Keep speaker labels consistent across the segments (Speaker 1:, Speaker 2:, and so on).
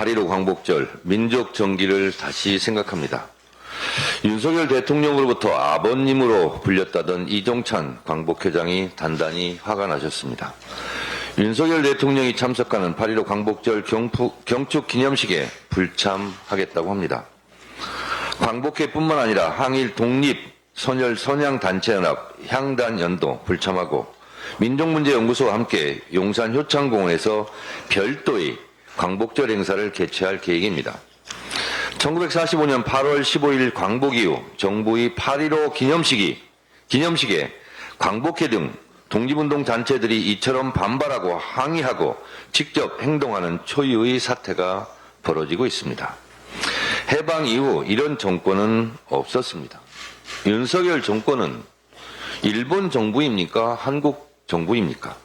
Speaker 1: 8.15 광복절 민족 정기를 다시 생각합니다. 윤석열 대통령으로부터 아버님으로 불렸다던 이종찬 광복회장이 단단히 화가 나셨습니다. 윤석열 대통령이 참석하는 8.15 광복절 경축 기념식에 불참하겠다고 합니다. 광복회뿐만 아니라 항일 독립 선열 선양단체연합 향단연도 불참하고 민족문제연구소와 함께 용산 효창공원에서 별도의 광복절 행사를 개최할 계획입니다. 1945년 8월 15일 광복 이후 정부의 8.15 기념식에 광복회 등 독립운동 단체들이 이처럼 반발하고 항의하고 직접 행동하는 초유의 사태가 벌어지고 있습니다. 해방 이후 이런 정권은 없었습니다. 윤석열 정권은 일본 정부입니까? 한국 정부입니까?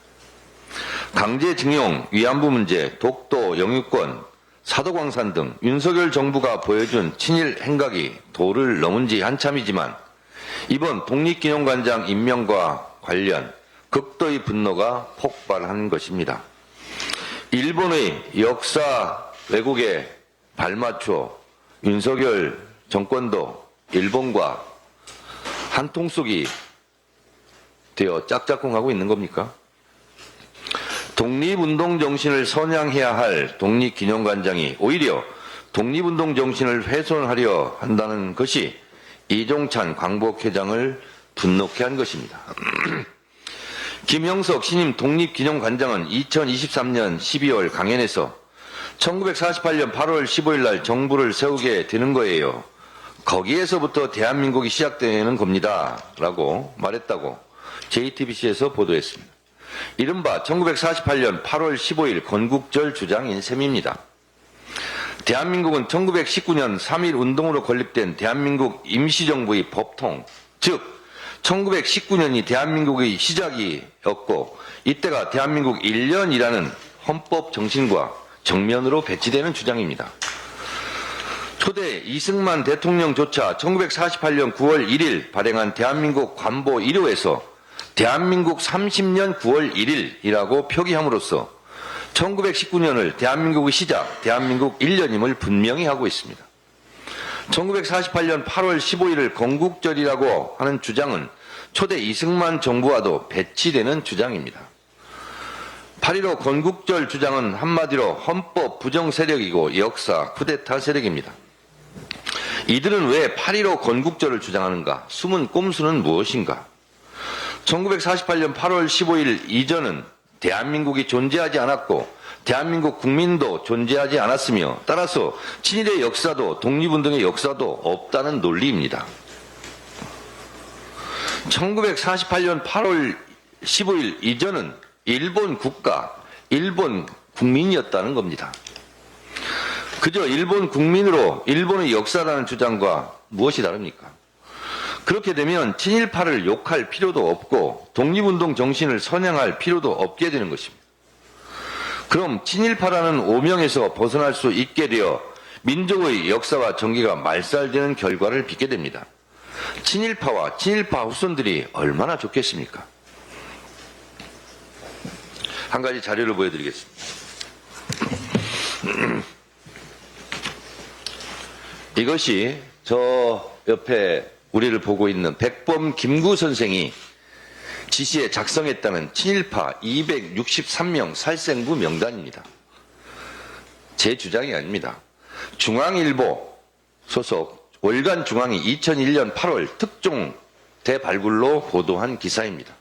Speaker 1: 강제징용, 위안부 문제, 독도, 영유권, 사도광산 등 윤석열 정부가 보여준 친일 행각이 도를 넘은 지 한참이지만 이번 독립기념관장 임명과 관련 극도의 분노가 폭발한 것입니다. 일본의 역사 왜곡에 발맞춰 윤석열 정권도 일본과 한통속이 되어 짝짝꿍하고 있는 겁니까? 독립운동 정신을 선양해야 할 독립기념관장이 오히려 독립운동 정신을 훼손하려 한다는 것이 이종찬 광복회장을 분노케 한 것입니다. 김형석 신임 독립기념관장은 2023년 12월 강연에서 1948년 8월 15일 날 정부를 세우게 되는 거예요. 거기에서부터 대한민국이 시작되는 겁니다. 라고 말했다고 JTBC에서 보도했습니다. 이른바 1948년 8월 15일 건국절 주장인 셈입니다. 대한민국은 1919년 3.1 운동으로 건립된 대한민국 임시정부의 법통, 즉 1919년이 대한민국의 시작이었고 이때가 대한민국 1년이라는 헌법 정신과 정면으로 배치되는 주장입니다. 초대 이승만 대통령조차 1948년 9월 1일 발행한 대한민국 관보 1호에서 대한민국 30년 9월 1일이라고 표기함으로써 1919년을 대한민국의 시작, 대한민국 1년임을 분명히 하고 있습니다. 1948년 8월 15일을 건국절이라고 하는 주장은 초대 이승만 정부와도 배치되는 주장입니다. 8.15 건국절 주장은 한마디로 헌법 부정 세력이고 역사 쿠데타 세력입니다. 이들은 왜 8.15 건국절을 주장하는가? 숨은 꼼수는 무엇인가? 1948년 8월 15일 이전은 대한민국이 존재하지 않았고 대한민국 국민도 존재하지 않았으며 따라서 친일의 역사도 독립운동의 역사도 없다는 논리입니다. 1948년 8월 15일 이전은 일본 국가, 일본 국민이었다는 겁니다. 그저 일본 국민으로 일본의 역사라는 주장과 무엇이 다릅니까? 그렇게 되면 친일파를 욕할 필요도 없고 독립운동 정신을 선양할 필요도 없게 되는 것입니다. 그럼 친일파라는 오명에서 벗어날 수 있게 되어 민족의 역사와 정기가 말살되는 결과를 빚게 됩니다. 친일파와 친일파 후손들이 얼마나 좋겠습니까? 한 가지 자료를 보여드리겠습니다. 이것이 저 옆에 우리를 보고 있는 백범 김구 선생이 지시에 작성했다는 친일파 263명 살생부 명단입니다. 제 주장이 아닙니다. 중앙일보 소속 월간중앙이 2001년 8월 특종 대발굴로 보도한 기사입니다.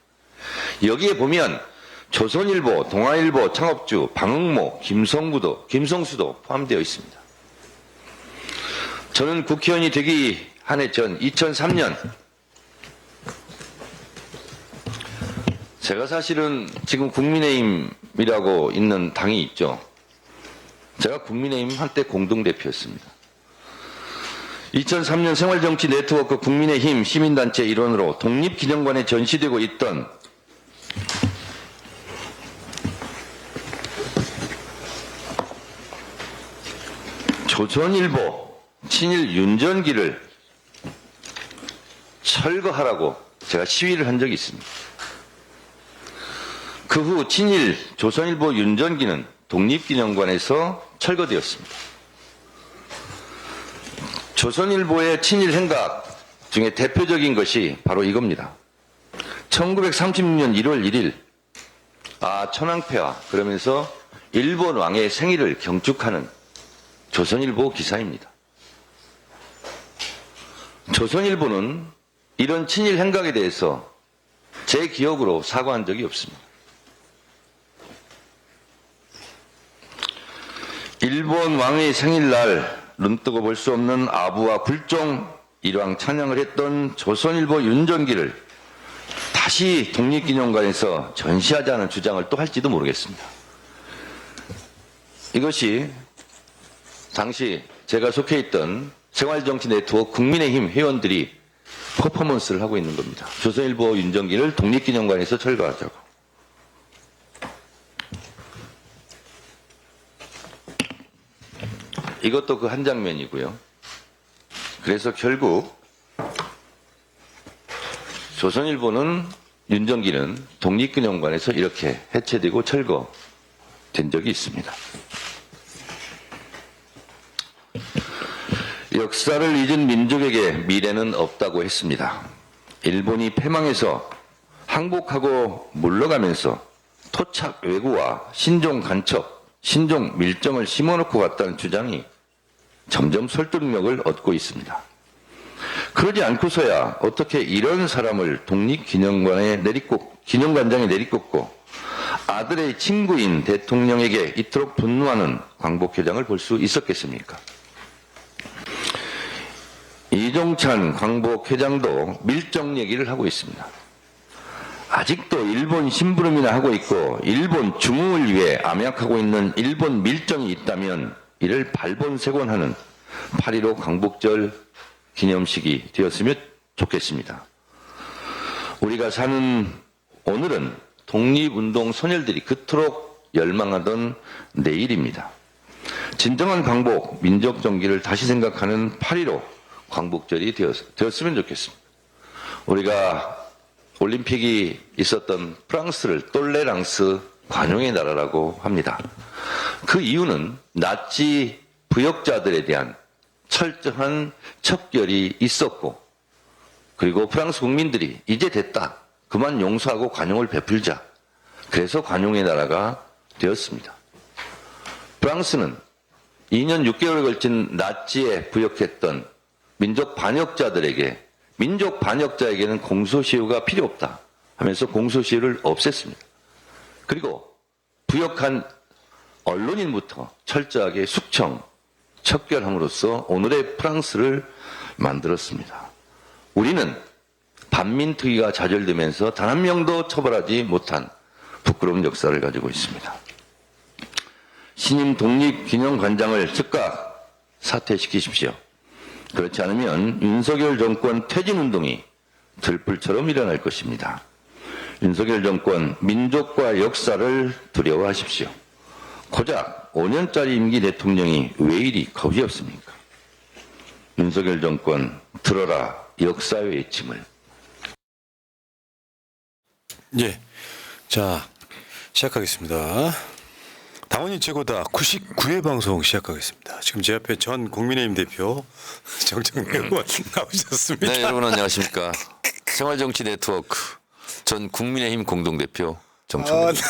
Speaker 1: 여기에 보면 조선일보, 동아일보 창업주 방응모, 김성수도 포함되어 있습니다. 저는 국회의원이 되기 한 해 전 2003년 제가 사실은 지금 국민의힘이라고 있는 당이 있죠. 제가 국민의힘 한때 공동대표였습니다. 2003년 생활정치 네트워크 국민의힘 시민단체 일원으로 독립기념관에 전시되고 있던 조선일보 친일 윤전기를 철거하라고 제가 시위를 한 적이 있습니다. 그 후 친일 조선일보 윤전기는 독립기념관에서 철거되었습니다. 조선일보의 친일 행각 중에 대표적인 것이 바로 이겁니다. 1936년 1월 1일 천황폐하 그러면서 일본 왕의 생일을 경축하는 조선일보 기사입니다. 조선일보는 이런 친일 행각에 대해서 제 기억으로 사과한 적이 없습니다. 일본 왕의 생일날 눈뜨고 볼 수 없는 아부와 굴종 일왕 찬양을 했던 조선일보 윤정기를 다시 독립기념관에서 전시하자는 주장을 또 할지도 모르겠습니다. 이것이 당시 제가 속해 있던 생활정치 네트워크 국민의힘 회원들이 퍼포먼스를 하고 있는 겁니다. 조선일보 윤정기를 독립기념관에서 철거하자고. 이것도 그 한 장면이고요. 그래서 결국 조선일보는 윤정기는 독립기념관에서 이렇게 해체되고 철거된 적이 있습니다. 역사를 잊은 민족에게 미래는 없다고 했습니다. 일본이 패망해서 항복하고 물러가면서 토착 왜구와 신종 간첩, 신종 밀정을 심어놓고 갔다는 주장이 점점 설득력을 얻고 있습니다. 그러지 않고서야 어떻게 이런 사람을 독립기념관장에 내리꽂고 아들의 친구인 대통령에게 이토록 분노하는 광복회장을 볼 수 있었겠습니까? 이종찬 광복회장도 밀정 얘기를 하고 있습니다. 아직도 일본 심부름이나 하고 있고 일본 중흥을 위해 암약하고 있는 일본 밀정이 있다면 이를 발본색원하는 8.15 광복절 기념식이 되었으면 좋겠습니다. 우리가 사는 오늘은 독립운동 소녀들이 그토록 열망하던 내일입니다. 진정한 광복, 민족 정기를 다시 생각하는 8.15 광복절이 되었으면 좋겠습니다. 우리가 올림픽이 있었던 프랑스를 똘레랑스 관용의 나라라고 합니다. 그 이유는 나치 부역자들에 대한 철저한 척결이 있었고 그리고 프랑스 국민들이 이제 됐다. 그만 용서하고 관용을 베풀자. 그래서 관용의 나라가 되었습니다. 프랑스는 2년 6개월에 걸친 나치에 부역했던 민족 반역자들에게 민족 반역자에게는 공소시효가 필요 없다 하면서 공소시효를 없앴습니다. 그리고 부역한 언론인부터 철저하게 숙청, 척결함으로써 오늘의 프랑스를 만들었습니다. 우리는 반민특위가 좌절되면서 단 한 명도 처벌하지 못한 부끄러운 역사를 가지고 있습니다. 신임 독립기념관장을 즉각 사퇴시키십시오. 그렇지 않으면 윤석열 정권 퇴진운동이 들불처럼 일어날 것입니다. 윤석열 정권 민족과 역사를 두려워하십시오. 고작 5년짜리 임기 대통령이 왜 이리 겁이 없습니까? 윤석열 정권 들어라 역사의 외침을.
Speaker 2: 예, 자 시작하겠습니다. 당원이 최고다 99회 방송 시작하겠습니다. 지금 제 앞에 전 국민의힘 대표 정청래 의원 나오셨습니다.
Speaker 1: 네, 여러분 안녕하십니까. 생활정치 네트워크 전 국민의힘 공동대표 정청래입니다.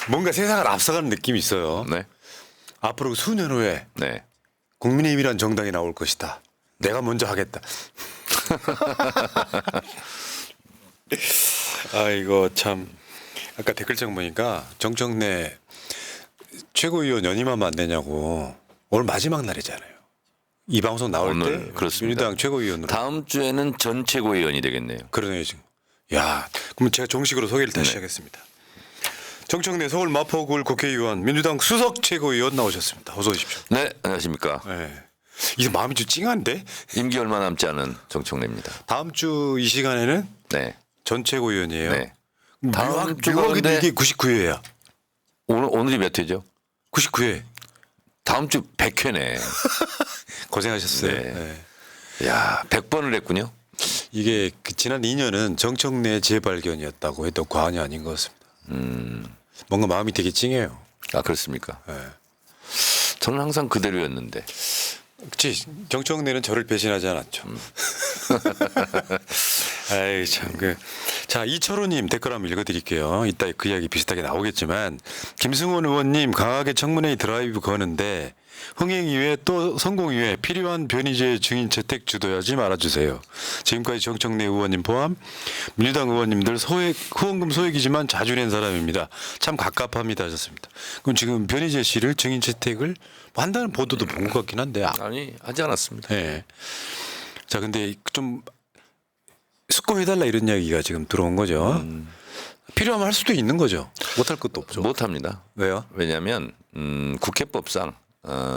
Speaker 2: 뭔가 세상을 앞서가는 느낌이 있어요.
Speaker 1: 네.
Speaker 2: 앞으로 수년 후에
Speaker 1: 네.
Speaker 2: 국민의힘이란 정당이 나올 것이다. 내가 먼저 하겠다. 이거 참 아까 댓글창 보니까 정청래 최고위원 연임하면 안 되냐고. 오늘 마지막 날이잖아요. 이 방송 나올
Speaker 1: 오늘
Speaker 2: 때
Speaker 1: 그렇습니다.
Speaker 2: 민주당 최고위원으로.
Speaker 1: 다음 주에는 전 최고위원이 되겠네요.
Speaker 2: 그러네요 지금. 야, 그럼 제가 정식으로 소개를 다시 시작하겠습니다. 정청래 서울 마포구을 국회의원 민주당 수석 최고위원 나오셨습니다. 어서 오십시오.
Speaker 1: 네, 안녕하십니까.
Speaker 2: 네. 이게 마음이 좀 찡한데?
Speaker 1: 임기 얼마 남지 않은 정청래입니다.
Speaker 2: 다음 주 이 시간에는
Speaker 1: 네.
Speaker 2: 전 최고위원이에요.
Speaker 1: 네. 다음 주가
Speaker 2: 묘하게도
Speaker 1: 근데
Speaker 2: 이게 99회야.
Speaker 1: 오늘이 몇 회죠?
Speaker 2: 99회.
Speaker 1: 다음 주 100회네.
Speaker 2: 고생하셨어요.
Speaker 1: 네. 야, 100번을 했군요.
Speaker 2: 이게 지난 2년은 정청래 재발견이었다고 해도 과언이 아닌 것 같습니다. 뭔가 마음이 되게 찡해요.
Speaker 1: 아, 그렇습니까?
Speaker 2: 예.
Speaker 1: 저는 항상 그대로였는데.
Speaker 2: 그치. 정청래는 저를 배신하지 않았죠. 아이, 참. 자, 이철호님 댓글 한번 읽어드릴게요. 이따 그 이야기 비슷하게 나오겠지만, 김승원 의원님 강하게 청문회에 드라이브 거는데, 흥행 이후에 또 성공 이후에 필요한 변희재 증인 채택 주도하지 말아주세요. 지금까지 정청래 의원님 포함 민주당 의원님들 후원금 소액이지만 자주 낸 사람입니다. 참 갑갑합니다 하셨습니다. 그럼 지금 변희재 씨를 증인 채택을 한다는 보도도 본 것 같긴 한데.
Speaker 1: 아니, 하지 않았습니다.
Speaker 2: 예. 자, 근데 좀 숙고해달라 이런 이야기가 지금 들어온 거죠. 필요하면 할 수도 있는 거죠. 못할 것도 없죠.
Speaker 1: 못합니다.
Speaker 2: 왜요?
Speaker 1: 왜냐하면 국회법상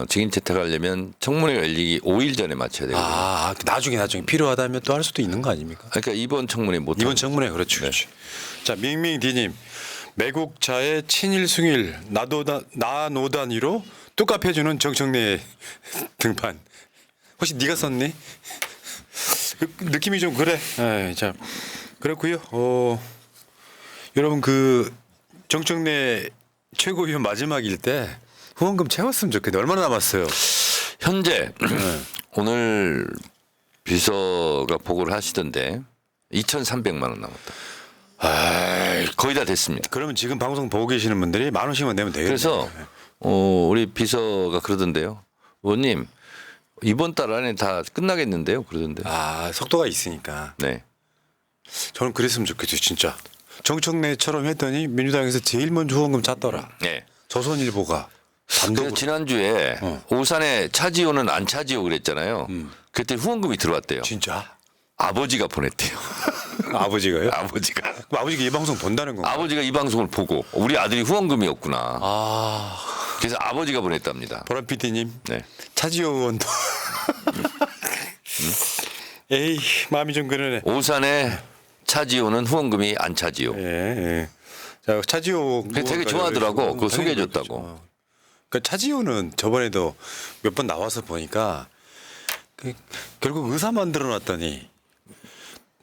Speaker 1: 증인 채택하려면 청문회 열리기 5일 전에 맞춰야 되거든요.
Speaker 2: 아, 나중에 필요하다면 또 할 수도 있는 거 아닙니까?
Speaker 1: 그러니까 이번 청문회 못.
Speaker 2: 이번 청문회 그렇죠.
Speaker 1: 네.
Speaker 2: 그렇죠. 자, 밍밍디님 매국차의 친일 승일 나노단위로 뚝갑해주는 정청래 등판. 혹시 네가 썼니? 느낌이 좀 그래. 네, 자, 그렇고요. 여러분 그 정청래 최고위원 마지막일 때 후원금 채웠으면 좋겠는데 얼마나 남았어요?
Speaker 1: 현재 오늘 비서가 보고를 하시던데 2,300만 원 남았다. 거의 다 됐습니다.
Speaker 2: 그러면 지금 방송 보고 계시는 분들이 10,000원씩만 내면 되겠네요.
Speaker 1: 그래서 우리 비서가 그러던데요. 의원님 이번 달 안에 다 끝나겠는데요. 그러던데.
Speaker 2: 아, 속도가 있으니까.
Speaker 1: 네.
Speaker 2: 저는 그랬으면 좋겠어요, 진짜. 정청래처럼 했더니 민주당에서 제일 먼저 후원금 찼더라.
Speaker 1: 네.
Speaker 2: 조선일보가
Speaker 1: 그래서
Speaker 2: 단독으로.
Speaker 1: 지난주에 오산에 차지오는 안 차지오 그랬잖아요. 그때 후원금이 들어왔대요.
Speaker 2: 진짜?
Speaker 1: 아버지가 보냈대요.
Speaker 2: 아버지가요?
Speaker 1: 아버지가.
Speaker 2: 그럼 아버지가 이 방송 본다는 건가요?
Speaker 1: 아버지가 이 방송을 보고 우리 아들이 후원금이었구나.
Speaker 2: 아,
Speaker 1: 그래서 아버지가 보냈답니다.
Speaker 2: 보람 PD님,
Speaker 1: 네.
Speaker 2: 차지오 의원도. 에이, 마음이 좀 그러네.
Speaker 1: 오산에 차지오는 후원금이 안 차지오.
Speaker 2: 예, 예. 자, 차지오.
Speaker 1: 되게 좋아하더라고. 그거
Speaker 2: 당연히
Speaker 1: 소개해줬다고.
Speaker 2: 그렇죠. 그러니까 차지오는 저번에도 몇 번 나와서 보니까 결국 의사 만들어 놨더니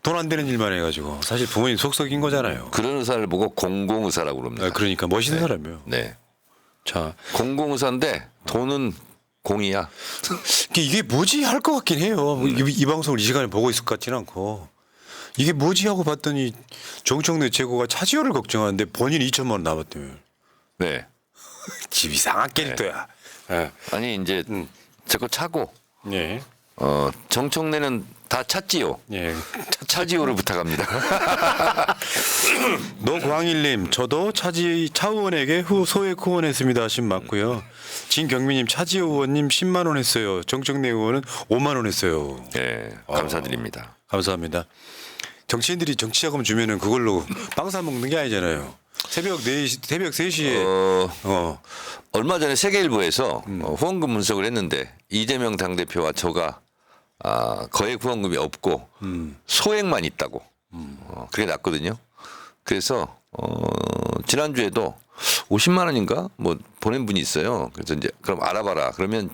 Speaker 2: 돈 안 되는 일만 해가지고 사실 부모님 속썩인 거잖아요.
Speaker 1: 그런 의사를 보고 공공의사라고 그럽니다.
Speaker 2: 아, 그러니까 멋있는 사람이에요.
Speaker 1: 네.
Speaker 2: 자,
Speaker 1: 공공의사인데 돈은 공이야.
Speaker 2: 이게 뭐지 할 것 같긴 해요. 이 방송을 이 시간에 보고 있을 것 같지는 않고 이게 뭐지 하고 봤더니 정청래 최고가 차지오를 걱정하는데 본인 2천만 원 남았대요.
Speaker 1: 네.
Speaker 2: 집 이상한 캐릭터야. 예.
Speaker 1: 아니 이제 자꾸 차고
Speaker 2: 예.
Speaker 1: 정청래는 다 찼지요.
Speaker 2: 예.
Speaker 1: 차지오를 부탁합니다.
Speaker 2: 노광일님, 저도 차 의원에게 소액 후원했습니다 하신 맞고요. 진경민님, 차지호 의원님 10만 원 했어요. 정청래 의원은 5만 원 했어요.
Speaker 1: 네, 감사드립니다.
Speaker 2: 감사합니다. 정치인들이 정치자금 주면은 그걸로 빵 사 먹는 게 아니잖아요. 새벽 3시에
Speaker 1: 얼마 전에 세계일보에서 후원금 분석을 했는데 이재명 당대표와 저가 거액 후원금이 없고 소액만 있다고 그게 났거든요. 그래서 지난주에도 50만 원인가 뭐 보낸 분이 있어요. 그래서 이제 그럼 알아봐라. 그러면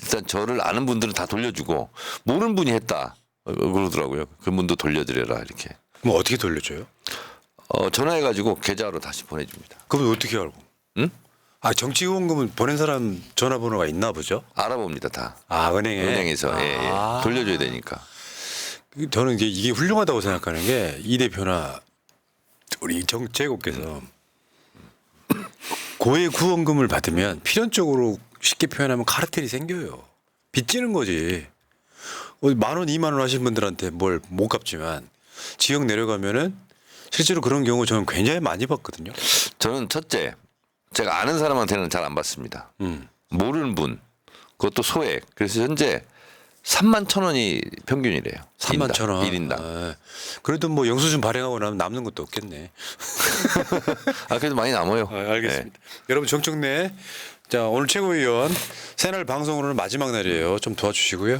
Speaker 1: 일단 저를 아는 분들은 다 돌려주고 모르는 분이 했다 그러더라고요. 그분도 돌려드려라 이렇게.
Speaker 2: 뭐 어떻게 돌려줘요?
Speaker 1: 전화해가지고 계좌로 다시 보내줍니다.
Speaker 2: 그럼 어떻게 알고?
Speaker 1: 응?
Speaker 2: 아, 정치 후원금은 보낸 사람 전화번호가 있나 보죠?
Speaker 1: 알아봅니다 다.
Speaker 2: 아,
Speaker 1: 은행에서 예, 예. 돌려줘야 되니까.
Speaker 2: 저는 이게 훌륭하다고 생각하는 게 이 대표나 우리 정재국께서 고액 후원금을 받으면 필연적으로 쉽게 표현하면 카르텔이 생겨요. 빚지는 거지. 10,000원, 20,000원 하신 분들한테 뭘 못 갚지만 지역 내려가면은 실제로 그런 경우 저는 굉장히 많이 봤거든요.
Speaker 1: 저는 첫째 제가 아는 사람한테는 잘 안 받습니다. 모르는 분 그것도 소액. 그래서 현재 31,000원이 평균이래요.
Speaker 2: 31,000원.
Speaker 1: 1인당.
Speaker 2: 아, 그래도 뭐 영수증 발행하고 나면 남는 것도 없겠네.
Speaker 1: 그래도 많이 남아요.
Speaker 2: 알겠습니다. 여러분 정청래 자 오늘 최고위원 새날 방송으로는 마지막 날이에요. 좀 도와주시고요.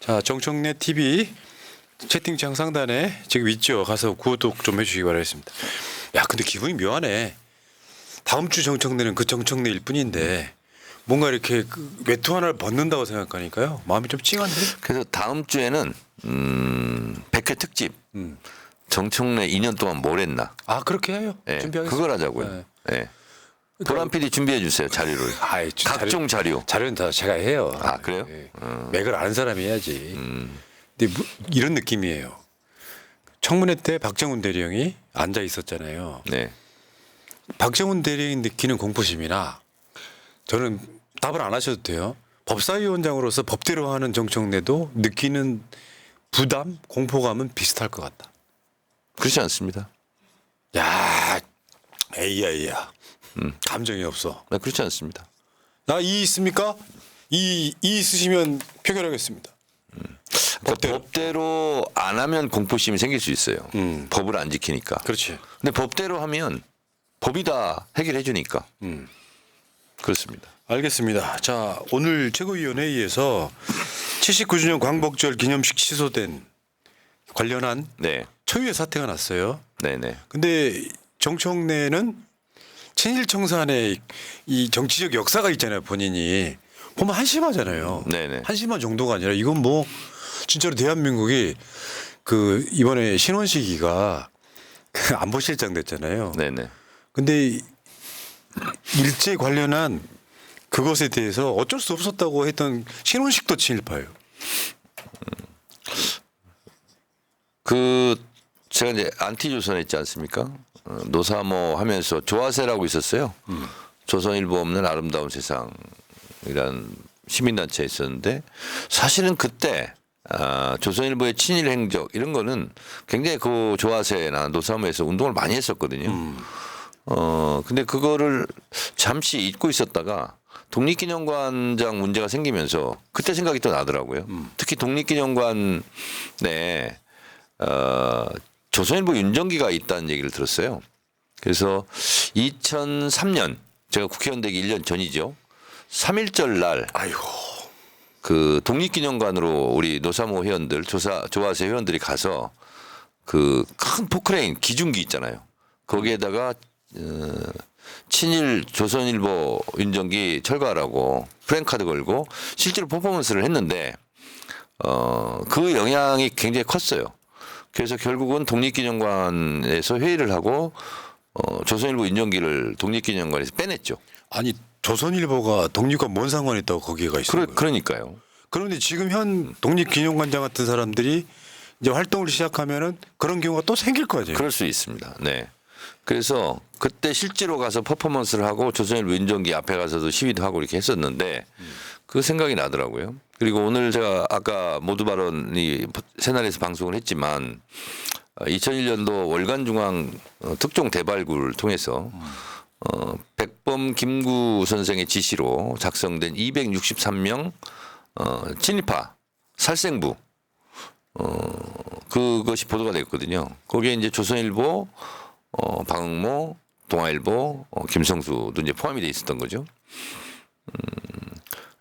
Speaker 2: 자 정청래 TV 채팅창 상단에 지금 있죠. 가서 구독 좀 해주시기 바라겠습니다. 야 근데 기분이 묘하네. 다음 주 정청래는 그 정청래일 뿐인데 뭔가 이렇게 외투 하나를 벗는다고 생각하니까요. 마음이 좀 찡한데.
Speaker 1: 그래서 다음 주에는 100회 특집 정청래 2년 동안 뭘 했나.
Speaker 2: 아 그렇게 해요.
Speaker 1: 예,
Speaker 2: 준비하겠습니다.
Speaker 1: 그걸 하자고요.
Speaker 2: 네.
Speaker 1: 예. 보람 PD 준비해 주세요 자료를.
Speaker 2: 아이,
Speaker 1: 각종 자료.
Speaker 2: 자료는 다 제가 해요.
Speaker 1: 아, 그래요?
Speaker 2: 예. 맥을 아는 사람이 해야지. 근데 이런 느낌이에요. 청문회 때 박정훈 대령이 앉아 있었잖아요.
Speaker 1: 네.
Speaker 2: 박정훈 대령이 느끼는 공포심이나 저는 답을 안 하셔도 돼요. 법사위원장으로서 법대로 하는 정청래도 느끼는 부담, 공포감은 비슷할 것 같다.
Speaker 1: 그렇지 않습니다.
Speaker 2: 야, AI야. 감정이 없어.
Speaker 1: 네, 그렇지 않습니다.
Speaker 2: 나 이 있습니까? 이 있으시면 표결하겠습니다.
Speaker 1: 그러니까 법대로 안 하면 공포심이 생길 수 있어요. 법을 안 지키니까.
Speaker 2: 그렇지.
Speaker 1: 근데 법대로 하면 법이 다 해결해 주니까. 그렇습니다.
Speaker 2: 알겠습니다. 자, 오늘 최고위원회의에서 79주년 광복절 기념식 취소된 관련한
Speaker 1: 네.
Speaker 2: 초유의 사태가 났어요.
Speaker 1: 네네.
Speaker 2: 근데 정청래는 친일 청산의 이 정치적 역사가 있잖아요. 본인이 보면 한심하잖아요.
Speaker 1: 네네.
Speaker 2: 한심한 정도가 아니라 이건 뭐 진짜로 대한민국이 그 이번에 신원식이가 그 안보실장 됐잖아요.
Speaker 1: 네네.
Speaker 2: 근데 일제 관련한 그것에 대해서 어쩔 수 없었다고 했던 신원식도 친일파예요.
Speaker 1: 그 제가 이제 안티조선 했지 않습니까? 노사모 하면서 조화세라고 있었어요. 조선일보 없는 아름다운 세상이라는 시민단체에 있었는데 사실은 그때 조선일보의 친일 행적 이런 거는 굉장히 그 조화세나 노사모에서 운동을 많이 했었거든요. 근데 그거를 잠시 잊고 있었다가 독립기념관장 문제가 생기면서 그때 생각이 또 나더라고요. 특히 독립기념관에 조선일보 윤정기가 있다는 얘기를 들었어요. 그래서 2003년 제가 국회의원 되기 1년 전이죠. 3.1절 날
Speaker 2: 아이고.
Speaker 1: 그 독립기념관으로 우리 노사모 회원들 조화세 회원들이 가서 그 큰 포크레인 기중기 있잖아요. 거기에다가 친일 조선일보 윤정기 철거하라고 프랜카드 걸고 실제로 퍼포먼스를 했는데 그 영향이 굉장히 컸어요. 그래서 결국은 독립기념관에서 회의를 하고 조선일보 윤정기를 독립기념관에서 빼냈죠.
Speaker 2: 아니 조선일보가 독립과 뭔 상관이 있다고 거기에 가 있어요.
Speaker 1: 그러니까요.
Speaker 2: 그런데 지금 현 독립기념관장 같은 사람들이 이제 활동을 시작하면은 그런 경우가 또 생길 거 아니에요.
Speaker 1: 그럴 수 있습니다. 네. 그래서 그때 실제로 가서 퍼포먼스를 하고 조선일보 윤정기 앞에 가서도 시위도 하고 이렇게 했었는데 그 생각이 나더라고요. 그리고 오늘 제가 아까 모두 발언이 새날에서 방송을 했지만 2001년도 월간중앙 특종 대발굴을 통해서 백범 김구 선생의 지시로 작성된 263명 친일파 살생부 그것이 보도가 됐거든요. 거기에 이제 조선일보, 방응모, 동아일보, 김성수도 이제 포함이 돼 있었던 거죠.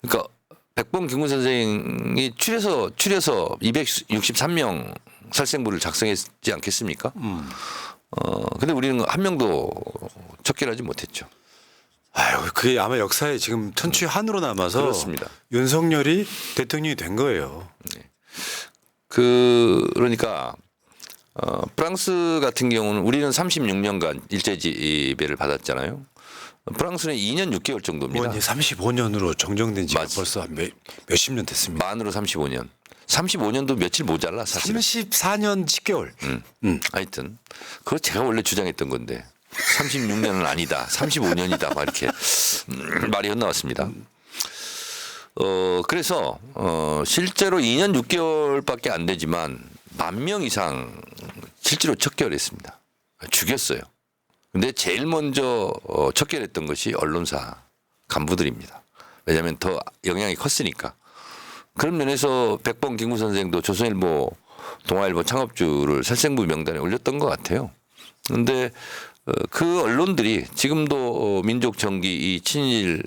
Speaker 1: 그러니까 백범 김구 선생이 추려서 263명 살생부를 작성했지 않겠습니까? 근데 우리는 한 명도 척결하지 못했죠.
Speaker 2: 아유, 그게 아마 역사에 지금 천추의 한으로 남아서
Speaker 1: 그렇습니다.
Speaker 2: 윤석열이 대통령이 된 거예요.
Speaker 1: 그러니까 프랑스 같은 경우는 우리는 36년간 일제 지배를 받았잖아요. 프랑스는 2년 6개월 정도입니다.
Speaker 2: 35년으로 정정된 지가
Speaker 1: 맞지.
Speaker 2: 벌써 몇십 년 됐습니다.
Speaker 1: 만으로 35년. 35년도 며칠 모자라 사실은.
Speaker 2: 34년 10개월.
Speaker 1: 하여튼 그거 제가 원래 주장했던 건데 36년은 아니다. 35년이다. 막 이렇게 말이 헛나왔습니다. 그래서 실제로 2년 6개월밖에 안 되지만 10,000명 이상 실제로 척결했습니다. 죽였어요. 근데 제일 먼저 척결했던 것이 언론사 간부들입니다. 왜냐하면 더 영향이 컸으니까. 그런 면에서 백범 김구 선생도 조선일보, 동아일보 창업주를 살생부 명단에 올렸던 것 같아요. 그런데 그 언론들이 지금도 민족 정기 이 친일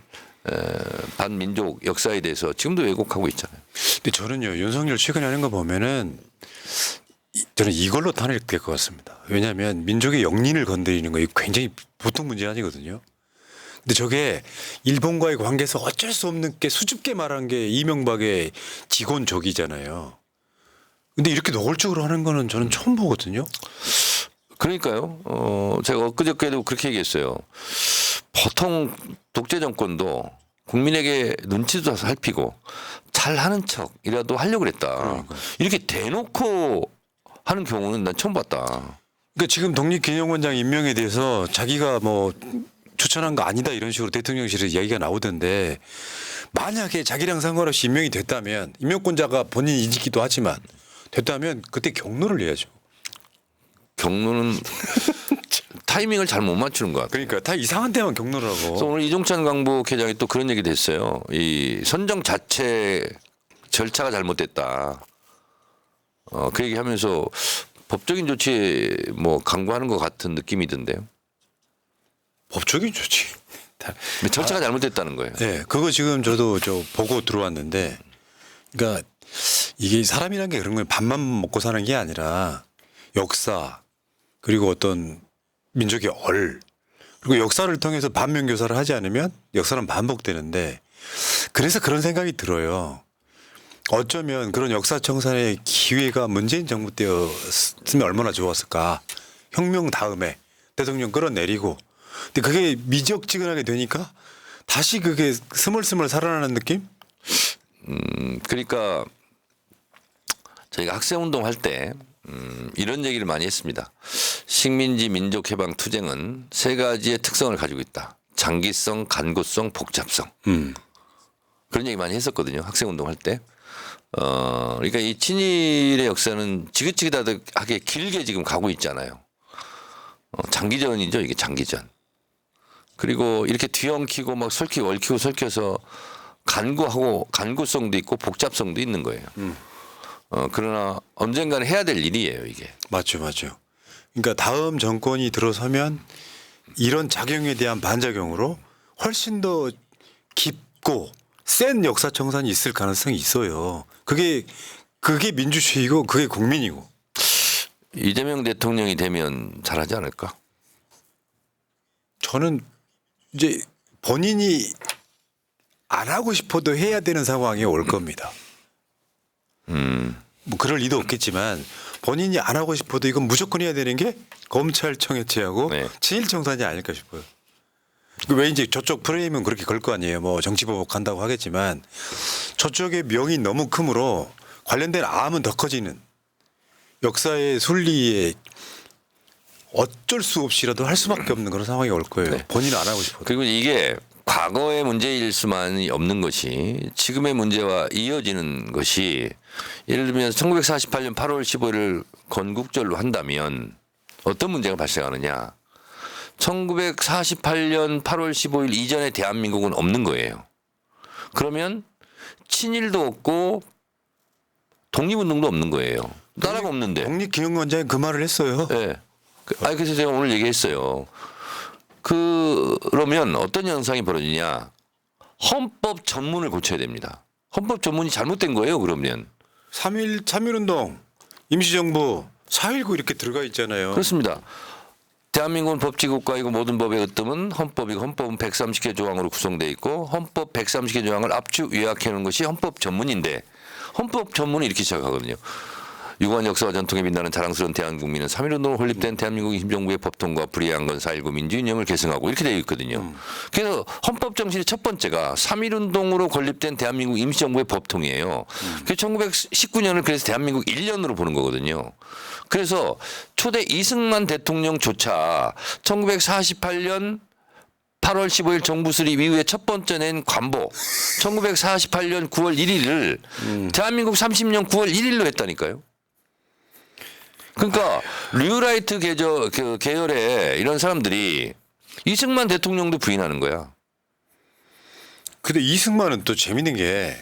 Speaker 1: 반민족 역사에 대해서 지금도 왜곡하고 있잖아요.
Speaker 2: 근데 저는요 윤석열 최근에 하는 거 보면은 저는 이걸로 탄핵될 것 같습니다. 왜냐하면 민족의 영린을 건드리는 거 이거 굉장히 보통 문제 아니거든요. 근데 저게 일본과의 관계에서 어쩔 수 없는 게 수줍게 말한 게 이명박의 직원족이잖아요. 근데 이렇게 노골적으로 하는 거는 저는 처음 보거든요.
Speaker 1: 그러니까요. 제가 엊그저께도 그렇게 얘기했어요. 보통 독재 정권도 국민에게 눈치도 살피고 잘하는 척이라도 하려고 그랬다. 이렇게 대놓고 하는 경우는 난 처음 봤다.
Speaker 2: 그러니까 지금 독립기념원장 임명에 대해서 자기가 뭐 추천한 거 아니다 이런 식으로 대통령실에 이야기가 나오던데 만약에 자기랑 상관없이 임명이 됐다면 임명권자가 본인 이지기도 하지만 됐다면 그때 경로를 내야죠.
Speaker 1: 경로는 타이밍을 잘 못 맞추는 것 같아요.
Speaker 2: 그러니까 다 이상한 데만 경로를
Speaker 1: 그래서
Speaker 2: 하고.
Speaker 1: 오늘 이종찬 강부회장이 또 그런 얘기도 했어요. 이 선정 자체 절차가 잘못됐다. 그 얘기하면서 법적인 조치에 뭐 강구하는 것 같은 느낌이던데요.
Speaker 2: 법적인 조치.
Speaker 1: 근데 절차가 잘못됐다는 거예요.
Speaker 2: 네, 그거 지금 저도 보고 들어왔는데, 그러니까 이게 사람이란 게 그런 거예요. 밥만 먹고 사는 게 아니라 역사 그리고 어떤 민족의 그리고 역사를 통해서 반면교사를 하지 않으면 역사는 반복되는데 그래서 그런 생각이 들어요. 어쩌면 그런 역사 청산의 기회가 문재인 정부 때였으면 얼마나 좋았을까. 혁명 다음에 대통령 끌어내리고 근데 그게 미지역지근하게 되니까 다시 그게 스물스물 살아나는 느낌?
Speaker 1: 그러니까 저희가 학생운동 할 때 이런 얘기를 많이 했습니다. 식민지 민족해방 투쟁은 세 가지의 특성을 가지고 있다. 장기성, 간구성, 복잡성. 그런 얘기 많이 했었거든요. 학생운동 할 때. 그러니까 이 친일의 역사는 지긋지긋하게 길게 지금 가고 있잖아요. 장기전이죠. 이게 장기전. 그리고 이렇게 뒤엉키고 막 얽히고 설켜서 간구성도 있고 복잡성도 있는 거예요. 그러나 언젠가는 해야 될 일이에요, 이게.
Speaker 2: 맞죠. 그러니까 다음 정권이 들어서면 이런 작용에 대한 반작용으로 훨씬 더 깊고 센 역사 청산이 있을 가능성이 있어요. 그게 민주주의고 그게 국민이고.
Speaker 1: 이재명 대통령이 되면 잘하지 않을까?
Speaker 2: 저는 이제 본인이 안 하고 싶어도 해야 되는 상황이 올 겁니다. 뭐 그럴 리도 없겠지만 본인이 안 하고 싶어도 이건 무조건 해야 되는 게 검찰청 해체하고
Speaker 1: 네.
Speaker 2: 친일청산이 아닐까 싶어요. 왜 이제 저쪽 프레임은 그렇게 걸 거 아니에요. 뭐 정치보복한다고 하겠지만 저쪽의 명이 너무 크므로 관련된 암은 더 커지는 역사의 순리에 어쩔 수 없이라도 할 수밖에 없는 그런 상황이 올 거예요.
Speaker 1: 네.
Speaker 2: 본인은 안 하고 싶어도.
Speaker 1: 그리고 이게 과거의 문제일 수만이 없는 것이 지금의 문제와 이어지는 것이 예를 들면 1948년 8월 15일을 건국절로 한다면 어떤 문제가 발생하느냐. 1948년 8월 15일 이전의 대한민국은 없는 거예요. 그러면 친일도 없고 독립운동도 없는 거예요. 나라가 없는데.
Speaker 2: 독립기념원장이 그 말을 했어요.
Speaker 1: 네. 그래서 제가 오늘 얘기했어요. 그러면 어떤 현상이 벌어지냐. 헌법 전문을 고쳐야 됩니다. 헌법 전문이 잘못된 거예요, 그러면.
Speaker 2: 3.1 참여운동, 임시정부, 4.19 이렇게 들어가 있잖아요.
Speaker 1: 그렇습니다. 대한민국은 법치국가이고 모든 법의 으뜸은 헌법이고 헌법은 130개 조항으로 구성되어 있고 헌법 130개 조항을 압축 요약해 놓은 것이 헌법 전문인데 헌법 전문이 이렇게 시작하거든요. 유구한 역사와 전통에 빛나는 자랑스러운 대한국민은 3.1운동으로 확립된 대한민국 임시정부의 법통과 불이한 건 4.19 민주이념을 계승하고 이렇게 되어 있거든요. 그래서 헌법 정신의 첫 번째가 3.1운동으로 건립된 대한민국 임시정부의 법통이에요. 그래서 1919년을 그래서 대한민국 1년으로 보는 거거든요. 그래서 초대 이승만 대통령조차 1948년 8월 15일 정부 수립 이후에 첫 번째 낸 관보 1948년 9월 1일을 대한민국 30년 9월 1일로 했다니까요. 그러니까 류라이트 계열의 이런 사람들이 이승만 대통령도 부인하는 거야.
Speaker 2: 근데 이승만은 또 재밌는 게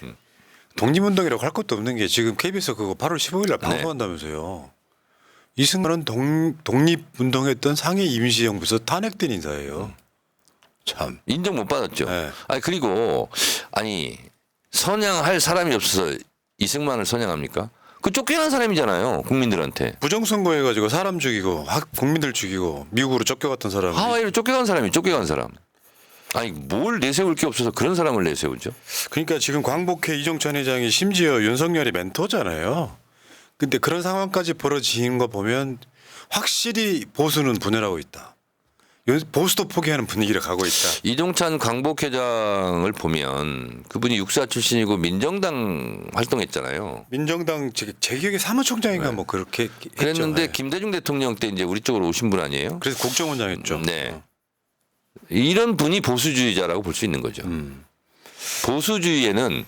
Speaker 2: 독립운동이라고 할 것도 없는 게 지금 KBS 그거 8월 15일 날 방송한다면서요. 이승만은 독립운동했던 상해 임시정부에서 탄핵된 인사예요. 참.
Speaker 1: 인정 못 받았죠.
Speaker 2: 네.
Speaker 1: 그리고 선양할 사람이 없어서 이승만을 선양합니까? 그 쫓겨난 사람이잖아요. 국민들한테.
Speaker 2: 부정선거해가지고 사람 죽이고 국민들 죽이고 미국으로 쫓겨갔던 사람.
Speaker 1: 하와이로 쫓겨간 사람이 쫓겨간 사람. 뭘 내세울 게 없어서 그런 사람을 내세우죠.
Speaker 2: 그러니까 지금 광복회 이종찬 회장이 심지어 윤석열의 멘토잖아요. 근데 그런 상황까지 벌어지는 거 보면 확실히 보수는 분열하고 있다. 보수도 포기하는 분위기를 가고 있다.
Speaker 1: 이종찬 광복회장을 보면 그분이 육사 출신이고 민정당 활동했잖아요.
Speaker 2: 민정당 제 기억에 사무총장인가 뭐 그렇게 했죠.
Speaker 1: 그랬는데
Speaker 2: 네.
Speaker 1: 김대중 대통령 때 이제 우리 쪽으로 오신 분 아니에요?
Speaker 2: 그래서 국정원장 했죠.
Speaker 1: 네. 이런 분이 보수주의자라고 볼 수 있는 거죠. 보수주의에는